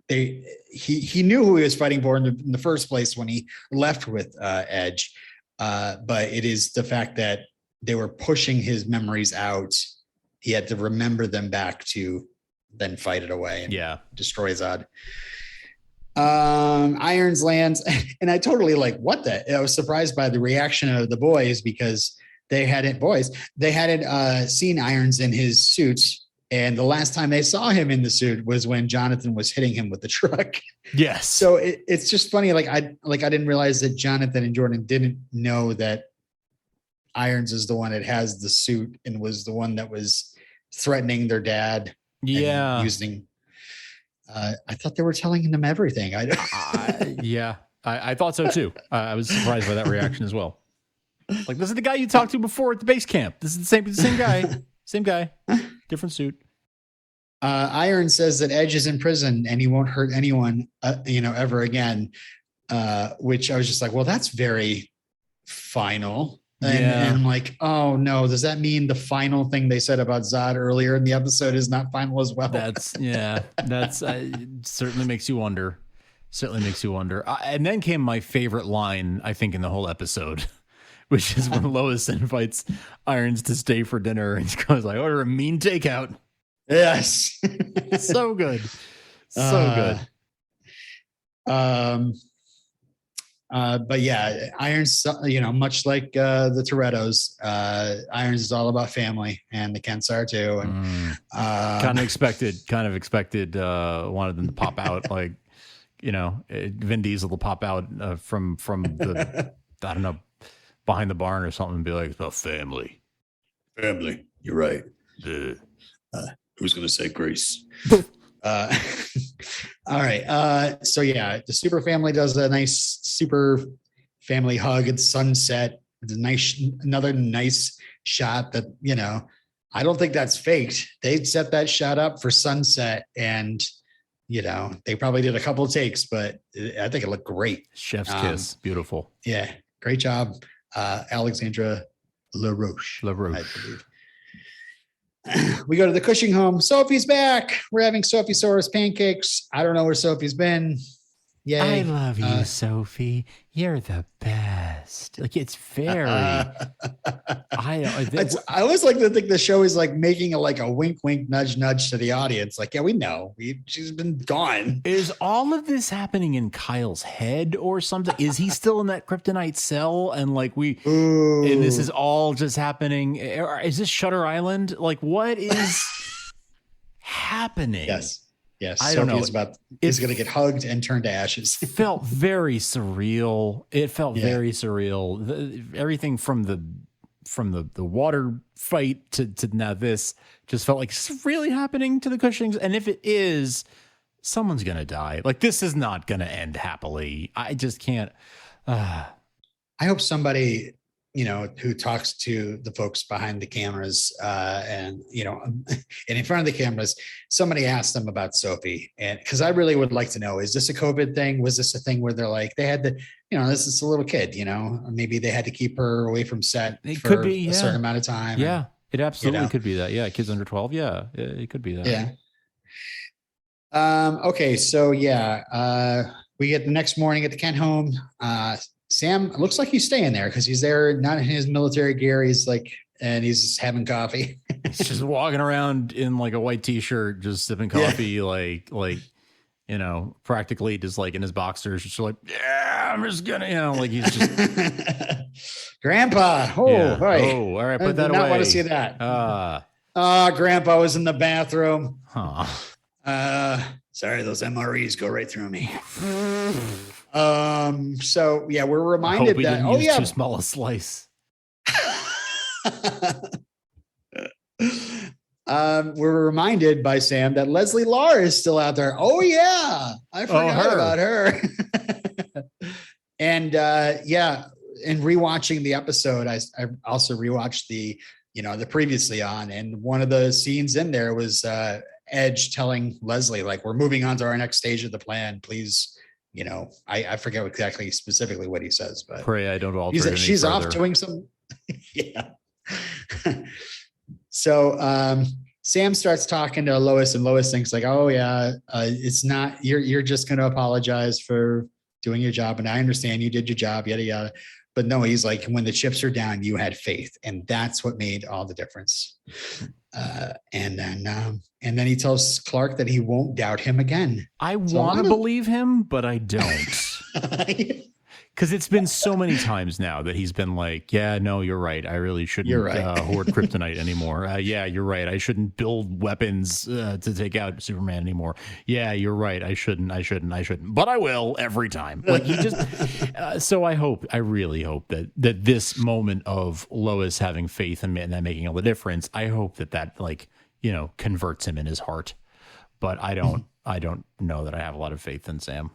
Speaker 1: he knew who he was fighting for in the first place when he left with Edge. But it is the fact that they were pushing his memories out. He had to remember them back to then fight it away and destroy Zod. Irons lands, and I totally I was surprised by the reaction of the boys, because they hadn't seen Irons in his suits, and the last time they saw him in the suit was when Jonathan was hitting him with the truck.
Speaker 2: Yes.
Speaker 1: So it's just funny. I didn't realize that Jonathan and Jordan didn't know that Irons is the one that has the suit and was the one that was threatening their dad.
Speaker 2: Yeah.
Speaker 1: Using. I thought they were telling him everything.
Speaker 2: I thought so too. I was surprised by that reaction as well. Like, this is the guy you talked to before at the base camp. This is the same guy, different suit.
Speaker 1: Iron says that Edge is in prison and he won't hurt anyone, ever again. Which I was just like, well, that's very final. And I'm like, oh no, does that mean the final thing they said about Zod earlier in the episode is not final as well?
Speaker 2: That's certainly makes you wonder. And then came my favorite line, I think, in the whole episode, which is when Lois invites Irons to stay for dinner, and he goes like, order a mean takeout.
Speaker 1: Yes.
Speaker 2: So good. So good.
Speaker 1: But yeah, Irons, much like the Torettos, Irons is all about family, and the Kents are too. And
Speaker 2: kind of expected. Wanted them to pop out, like, Vin Diesel will pop out from the I don't know, behind the barn or something, and be like, "It's about family."
Speaker 1: Family, you're right. Who's gonna say grace? All right. So yeah, the super family does a nice super family hug at sunset. It's another nice shot that, I don't think that's faked. They set that shot up for sunset, and they probably did a couple of takes, but I think it looked great.
Speaker 2: Chef's kiss. Beautiful.
Speaker 1: Yeah. Great job. Alexandra LaRoche, I believe. We go to the Cushing home. Sophie's back. We're having Sophie Soros pancakes. I don't know where Sophie's been. Yay.
Speaker 2: I love you, Sophie. You're the best. Like, it's very. I
Speaker 1: always like to think the show is like making a wink, wink, nudge, nudge to the audience. Like, yeah, we know. She's been gone.
Speaker 2: Is all of this happening in Kyle's head or something? Is he still in that kryptonite cell? And and this is all just happening. Is this Shutter Island? Like, what is happening?
Speaker 1: Yes,
Speaker 2: I don't know.
Speaker 1: He's going to get hugged and turn to ashes.
Speaker 2: It felt very surreal. Very surreal. Everything from the water fight to now this just felt like it's really happening to the Cushings. And if it is, someone's going to die. Like, this is not going to end happily. I just can't.
Speaker 1: I hope somebody, who talks to the folks behind the cameras and in front of the cameras, somebody asked them about Sophie. And because I really would like to know, is this a COVID thing? Was this a thing where they're like, they had to, this is a little kid, maybe they had to keep her away from set
Speaker 2: for a
Speaker 1: certain amount of time.
Speaker 2: Yeah, it absolutely could be that. Yeah. Kids under 12. Yeah, it could be that.
Speaker 1: Yeah. Okay. So we get the next morning at the Kent home. Sam looks like he's staying there because he's there, not in his military gear. He's and he's having coffee.
Speaker 2: He's just walking around in like a white t-shirt, just sipping coffee, practically just like in his boxers, just like, yeah, I'm just gonna, like he's just
Speaker 1: Grandpa. Oh,
Speaker 2: yeah.
Speaker 1: Right.
Speaker 2: Oh, all right. Put that away.
Speaker 1: I want to see that. Grandpa was in the bathroom. Sorry, those MREs go right through me. So yeah, we're reminded that
Speaker 2: too small a slice.
Speaker 1: We're reminded by Sam that Leslie Lar is still out there. Oh yeah, I forgot about her. And in rewatching the episode, I also rewatched the previously on, and one of the scenes in there was Edge telling Leslie, like, we're moving on to our next stage of the plan. Please, I forget exactly specifically what he says, but
Speaker 2: pray I don't alter it.
Speaker 1: She's
Speaker 2: further.
Speaker 1: off doing some. Yeah. So Sam starts talking to Lois, and Lois thinks like, oh yeah, it's not, you're just going to apologize for doing your job. And I understand you did your job, yada, yada. But no, he's like, when the chips are down, you had faith. And that's what made all the difference. And then he tells Clark that he won't doubt him again.
Speaker 2: I want to believe him, but I don't. Because it's been so many times now that he's been like, yeah, no, you're right. I really shouldn't hoard kryptonite anymore. Yeah, you're right. I shouldn't build weapons to take out Superman anymore. Yeah, you're right. I shouldn't. But I will every time. Like, he just. So I really hope that this moment of Lois having faith and that making all the difference, I hope that converts him in his heart. But I don't know that I have a lot of faith in Sam.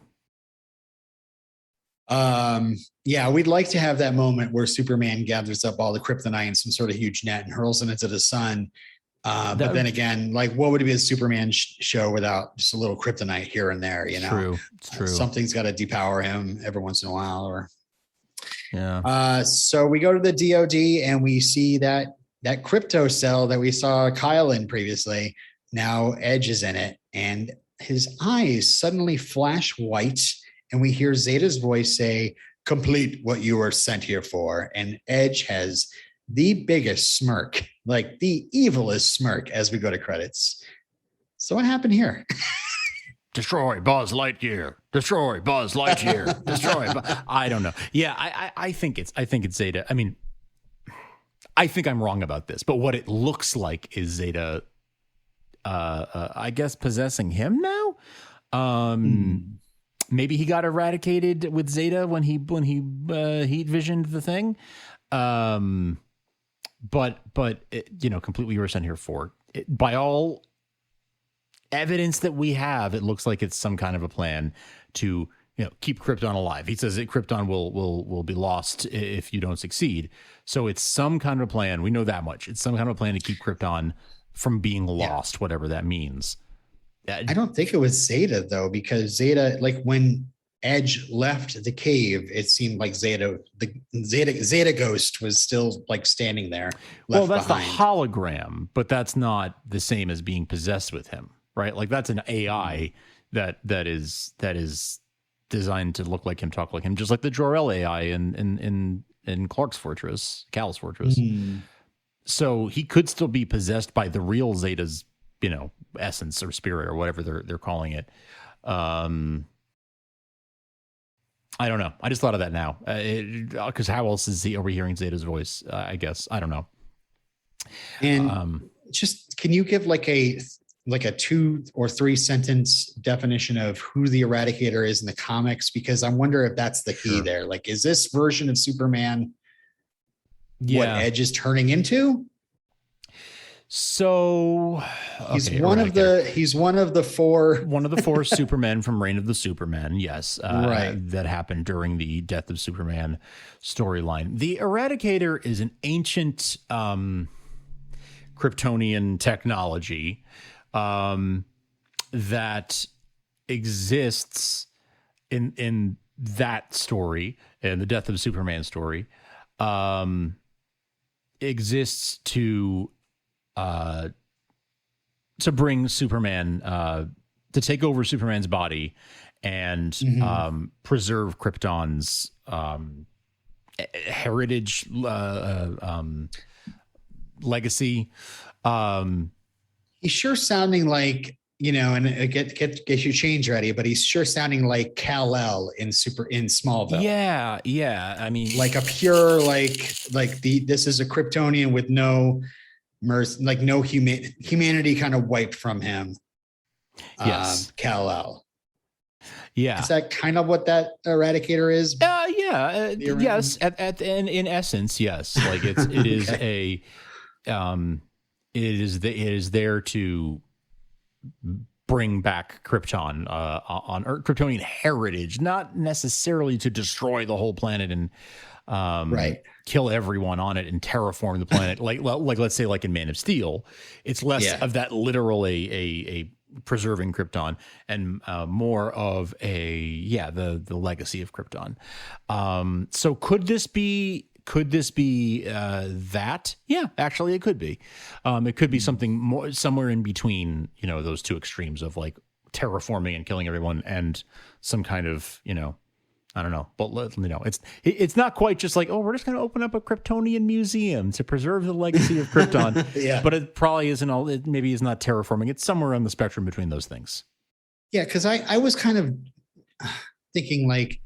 Speaker 1: We'd like to have that moment where Superman gathers up all the kryptonite in some sort of huge net and hurls it into the sun. But then again, like, what would it be a Superman show without just a little kryptonite here and there? It's true. Something's got to depower him every once in a while, so we go to the DOD and we see that crypto cell that we saw Kyle in previously. Now Edge is in it, and his eyes suddenly flash white. And we hear Zeta's voice say, complete what you were sent here for. And Edge has the biggest smirk, like the evilest smirk, as we go to credits. So what happened here?
Speaker 2: destroy Buzz Lightyear, destroy Buzz Lightyear, destroy. I don't know. Yeah, I think it's Zeta. I mean, I think I'm wrong about this, but what it looks like is Zeta, I guess, possessing him now. Maybe he got eradicated with Zeta when he heat visioned the thing. But it, completely you're sent here for it, by all evidence that we have, it looks like it's some kind of a plan to keep Krypton alive. He says that Krypton will be lost if you don't succeed. So it's some kind of a plan. We know that much. It's some kind of a plan to keep Krypton from being lost, whatever that means.
Speaker 1: I don't think it was Zeta though, because Zeta, like when Edge left the cave, it seemed like Zeta Ghost was still like standing there.
Speaker 2: Well, that's behind. The hologram, but that's not the same as being possessed with him, right? Like that's an AI that is designed to look like him, talk like him, just like the Jor-El AI in Clark's Fortress, Cal's Fortress. So he could still be possessed by the real Zeta's, essence or spirit or whatever they're calling it. I don't know. I just thought of that now. Because how else is he overhearing Zeta's voice? I guess. I don't know.
Speaker 1: And just, can you give like a 2 or 3 sentence definition of who the Eradicator is in the comics? Because I wonder if that's the key there. Like, is this version of Superman what Edge is turning into?
Speaker 2: So
Speaker 1: he's one of the four
Speaker 2: Supermen from Reign of the Supermen. Yes.
Speaker 1: Right.
Speaker 2: That happened during the Death of Superman storyline. The Eradicator is an ancient Kryptonian technology that exists in that story, in the Death of Superman story, exists to bring Superman, to take over Superman's body and preserve Krypton's heritage, legacy.
Speaker 1: He's sure sounding like, and get your change ready, but he's sure sounding like Kal-El in Smallville.
Speaker 2: Yeah. I mean,
Speaker 1: like a pure, this is a Kryptonian with no mercy, like no humanity kind of wiped from him.
Speaker 2: Yes.
Speaker 1: Kal-El.
Speaker 2: Yeah.
Speaker 1: Is that kind of what that Eradicator is?
Speaker 2: Yeah. Yes. In essence, yes. Like it is okay. It is there to bring back Krypton on Earth, Kryptonian heritage, not necessarily to destroy the whole planet and kill everyone on it and terraform the planet. like let's say like in Man of Steel, it's less of that literal a preserving Krypton and more of the legacy of Krypton. So could this be that? Yeah, actually it could be. It could be something more somewhere in between, those two extremes of like terraforming and killing everyone and some kind of, I don't know, but it's not quite just like, oh, we're just going to open up a Kryptonian museum to preserve the legacy of Krypton. But it probably isn't all. It maybe is not terraforming. It's somewhere on the spectrum between those things.
Speaker 1: Yeah, because I was kind of thinking like,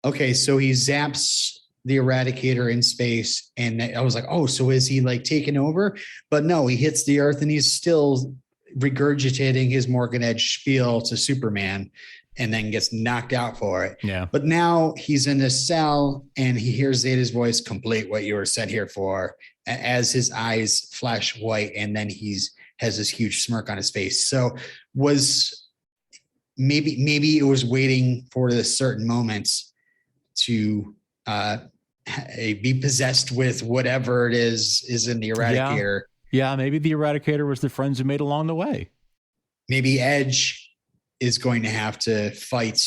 Speaker 1: okay, so he zaps the Eradicator in space, and I was like, oh, so is he like taking over? But no, he hits the Earth, and he's still regurgitating his Morgan Edge spiel to Superman. And then gets knocked out for it.
Speaker 2: Yeah.
Speaker 1: But now he's in a cell and he hears Zeta's voice, complete what you were sent here for, as his eyes flash white. And then has this huge smirk on his face. So maybe it was waiting for this certain moment to be possessed with whatever it is in the Eradicator.
Speaker 2: Yeah. Maybe the Eradicator was the friends who made along the way.
Speaker 1: Maybe Edge is going to have to fight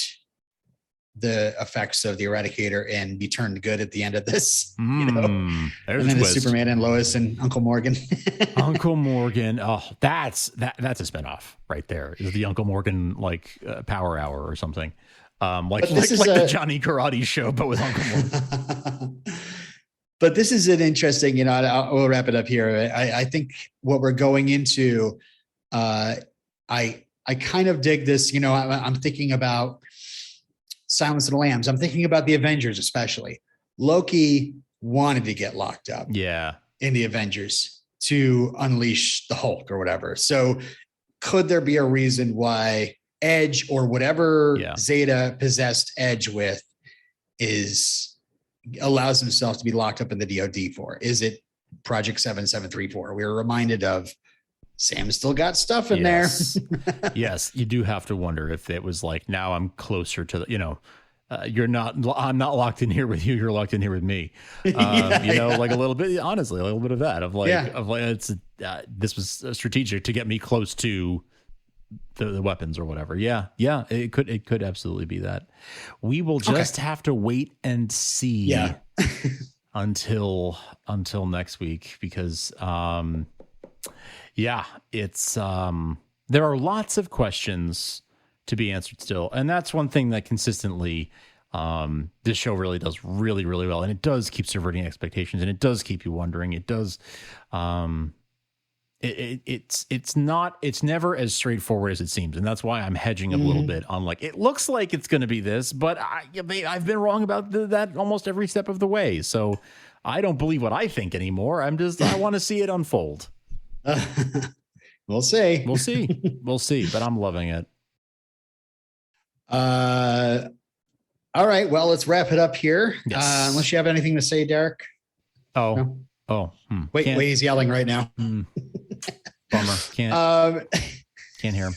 Speaker 1: the effects of the Eradicator and be turned good at the end of this.
Speaker 2: And
Speaker 1: then it's Superman and Lois and Uncle Morgan.
Speaker 2: Uncle Morgan. Oh, that's a spinoff right there. Is the Uncle Morgan Power Hour or something? Like the Johnny Karate show, but with Uncle Morgan.
Speaker 1: But this is an interesting, we'll wrap it up here. I think what we're going into, I I kind of dig this. I'm thinking about Silence of the Lambs. I'm thinking about the Avengers, especially. Loki wanted to get locked up in the Avengers to unleash the Hulk or whatever. So could there be a reason why Edge or whatever Zeta possessed Edge with allows himself to be locked up in the DOD for? Is it Project 7734? We were reminded of Sam's still got stuff in there.
Speaker 2: Yes, you do have to wonder if it was like, now I'm closer to the, I'm not locked in here with you. You're locked in here with me. Like a little bit, honestly, a little bit of that this was strategic to get me close to the weapons or whatever. Yeah. It could absolutely be that. We will just have to wait and see until next week, because, it's, there are lots of questions to be answered still. And that's one thing that consistently, this show really does really, really well. And it does keep subverting expectations, and it does keep you wondering. It does, it's never as straightforward as it seems. And that's why I'm hedging a little bit on, like, it looks like it's going to be this, but I've been wrong about that almost every step of the way. So I don't believe what I think anymore. I want to see it unfold.
Speaker 1: We'll see.
Speaker 2: We'll see, but I'm loving it.
Speaker 1: All right. Well, let's wrap it up here. Yes. Unless you have anything to say, Derek.
Speaker 2: No?
Speaker 1: Wait, he's yelling right now.
Speaker 2: Bummer. Can't hear him.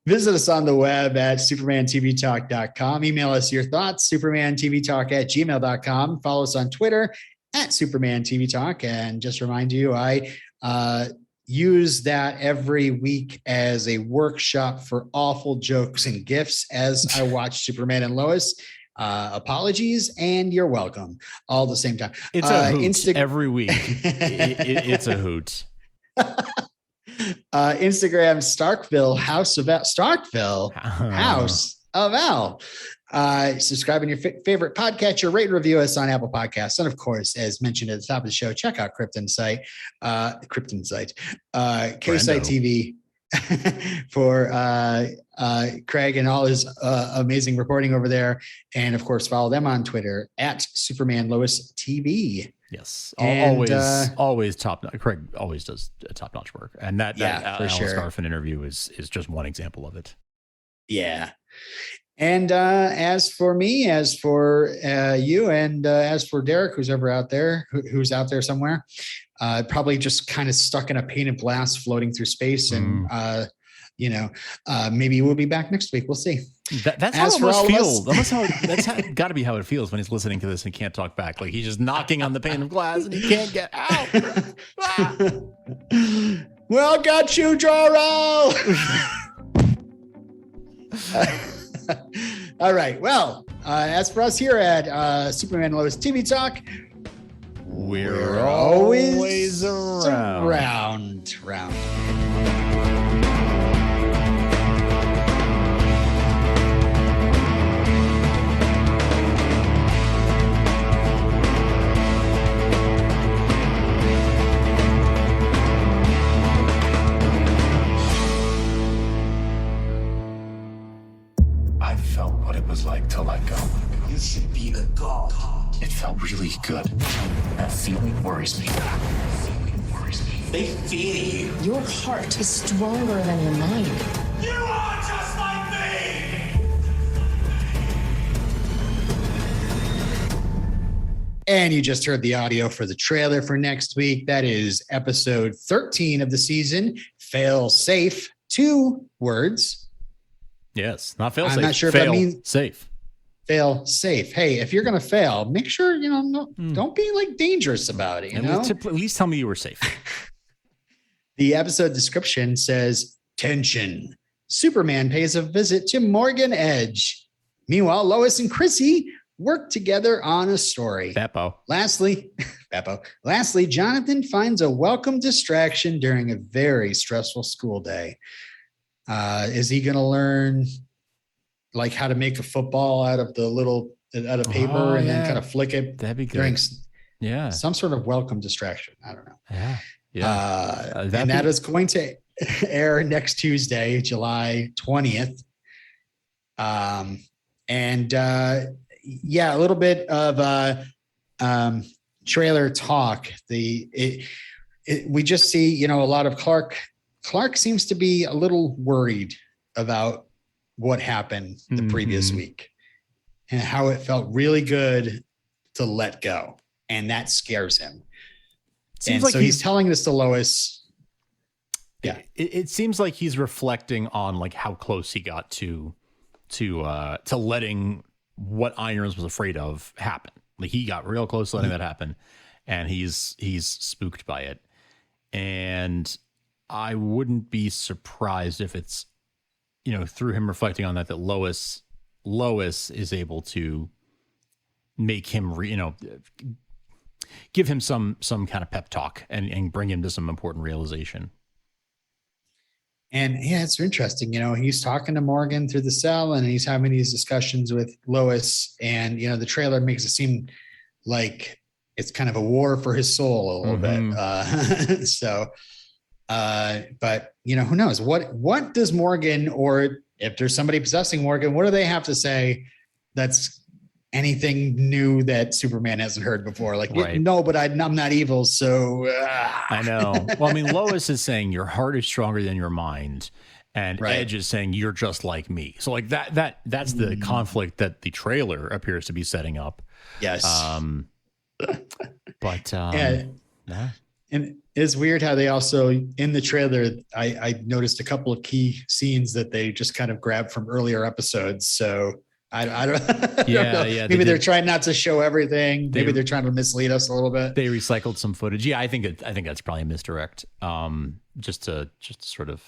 Speaker 1: Visit us on the web at supermantvtalk.com. Email us your thoughts, supermantvtalk@gmail.com. Follow us on Twitter @supermantvtalk. And just remind you, I use that every week as a workshop for awful jokes and gifs as I watch Superman and Lois. Apologies and you're welcome, all at the same time.
Speaker 2: It's a hoot every week. It's a hoot.
Speaker 1: Instagram Starkville House of Al. Subscribe on your favorite podcatcher, rate and review us on Apple Podcasts. And of course, as mentioned at the top of the show, check out Krypton Site, K-Site TV for Craig and all his amazing reporting over there. And of course, follow them on Twitter @SupermanLoisTV.
Speaker 2: Yes. Always top notch. Craig always does top notch work. And that Alice Garfin interview is just one example of it.
Speaker 1: Yeah. And as for me, as for you, and as for Derek, who's ever out there, who's out there somewhere, probably just kind of stuck in a painted glass floating through space. And, maybe we'll be back next week. We'll see.
Speaker 2: That's how it must feel. That's got to be how it feels when he's listening to this and can't talk back. Like he's just knocking on the pane of glass and he can't get out.
Speaker 1: Well, got you, Jor-El. All right. Well, as for us here at Superman Lois TV Talk,
Speaker 2: we're always
Speaker 1: around.
Speaker 3: I felt what it was like to let go.
Speaker 4: You should be a god.
Speaker 3: It felt really good. That feeling worries me.
Speaker 4: They fear you.
Speaker 5: Your heart is stronger than your mind.
Speaker 4: You are just like me!
Speaker 1: And you just heard the audio for the trailer for next week. That is episode 13 of the season, Fail Safe. 2 words.
Speaker 2: Yes, not fail safe.
Speaker 1: I'm not sure
Speaker 2: fail
Speaker 1: if that means
Speaker 2: safe.
Speaker 1: Fail safe. Hey, if you're going to fail, make sure, don't be like dangerous about it.
Speaker 2: At least tell me you were safe.
Speaker 1: The episode description says, tension. Superman pays a visit to Morgan Edge. Meanwhile, Lois and Chrissy work together on a story.
Speaker 2: Beppo.
Speaker 1: Lastly, Jonathan finds a welcome distraction during a very stressful school day. Is he going to learn like how to make a football out of paper and then kind of flick it?
Speaker 2: That'd be good.
Speaker 1: During
Speaker 2: some
Speaker 1: sort of welcome distraction. I don't know.
Speaker 2: Yeah.
Speaker 1: And that is going to air next Tuesday, July 20th. And yeah, a little bit of trailer talk. We just see, a lot of Clark. Clark seems to be a little worried about what happened the previous week and how it felt really good to let go. And that scares him. And like so he's telling this to Lois.
Speaker 2: Yeah. It seems like he's reflecting on like how close he got to letting what Irons was afraid of happen. Like he got real close to letting that happen, and he's spooked by it. And I wouldn't be surprised if it's, through him reflecting on that Lois is able to make him, give him some kind of pep talk and bring him to some important realization.
Speaker 1: And yeah, it's interesting. He's talking to Morgan through the cell and he's having these discussions with Lois, and, the trailer makes it seem like it's kind of a war for his soul a little bit. But who knows what does Morgan, or if there's somebody possessing Morgan, what do they have to say that's anything new that Superman hasn't heard before? Like, right. No, but I'm not evil. So
Speaker 2: I know. Well, I mean, Lois is saying your heart is stronger than your mind. And right. Edge is saying you're just like me. So like that's the conflict that the trailer appears to be setting up.
Speaker 1: Yes.
Speaker 2: Yeah.
Speaker 1: And it's weird how they also, in the trailer, I noticed a couple of key scenes that they just kind of grabbed from earlier episodes. So I don't know. Yeah. Maybe they're trying not to show everything. Maybe they're trying to mislead us a little bit.
Speaker 2: They recycled some footage. Yeah, I think that's probably a misdirect. Just to sort of,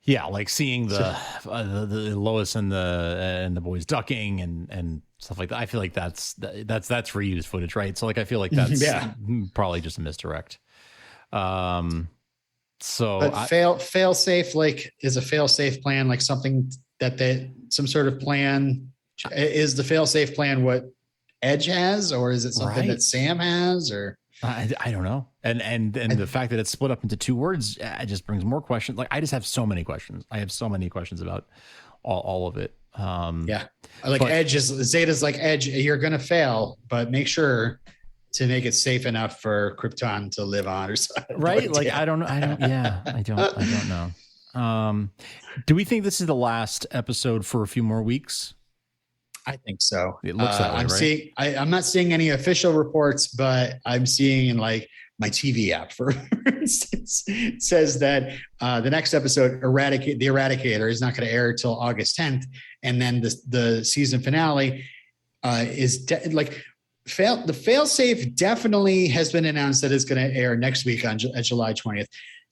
Speaker 2: yeah, like seeing the Lois and the boys ducking and stuff like that. I feel like that's reused footage, right? So like I feel like that's probably just a misdirect. So
Speaker 1: but fail safe, like, is a fail safe plan like something that some sort of plan? Is the fail safe plan what Edge has, or is it something that Sam has, or
Speaker 2: I don't know. And the fact that it's split up into two words, it just brings more questions. Like I just have so many questions. I have so many questions about all of it.
Speaker 1: Like Edge is Zeta's like, Edge, you're gonna fail, but make sure to make it safe enough for Krypton to live on, or something.
Speaker 2: Right? Like I don't know. Do we think this is the last episode for a few more weeks?
Speaker 1: I think so.
Speaker 2: It looks that way, right?
Speaker 1: I'm not seeing any official reports, but I'm seeing in like my TV app, for instance, it says that the next episode, the Eradicator, is not going to air till August 10th, and then the season finale is the failsafe definitely has been announced that it's going to air next week on July 20th.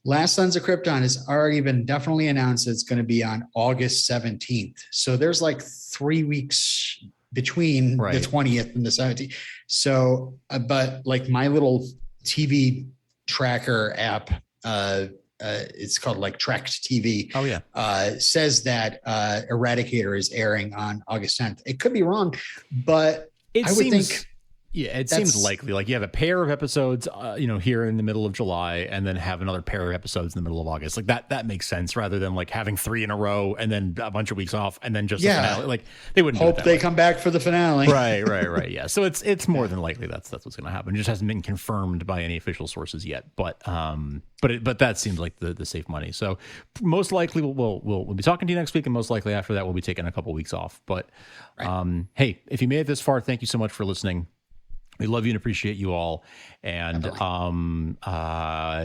Speaker 1: Last Sons of Krypton has already been definitely announced it's going to be on August 17th. So there's like 3 weeks between the 20th and the 17th. So, but like my little TV tracker app, it's called like Tracked TV.
Speaker 2: Oh yeah.
Speaker 1: Says that Eradicator is airing on August 10th. It could be wrong, but I would think.
Speaker 2: Yeah, it seems likely. Like you have a pair of episodes, here in the middle of July, and then have another pair of episodes in the middle of August. Like that makes sense, rather than like having 3 in a row and then a bunch of weeks off and then just the finale. Like they wouldn't
Speaker 1: hope they come back for the finale.
Speaker 2: Right. Yeah. So it's more than likely that's what's going to happen. It just hasn't been confirmed by any official sources yet. But that seems like the safe money. So most likely we'll be talking to you next week, and most likely after that we'll be taking a couple weeks off. But hey, if you made it this far, thank you so much for listening. We love you and appreciate you all. And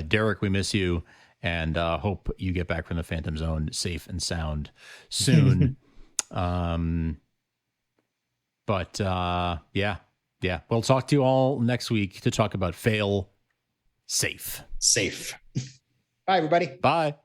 Speaker 2: Derek, we miss you, and hope you get back from the Phantom Zone safe and sound soon. But yeah. We'll talk to you all next week to talk about Fail Safe.
Speaker 1: Bye, everybody.
Speaker 2: Bye.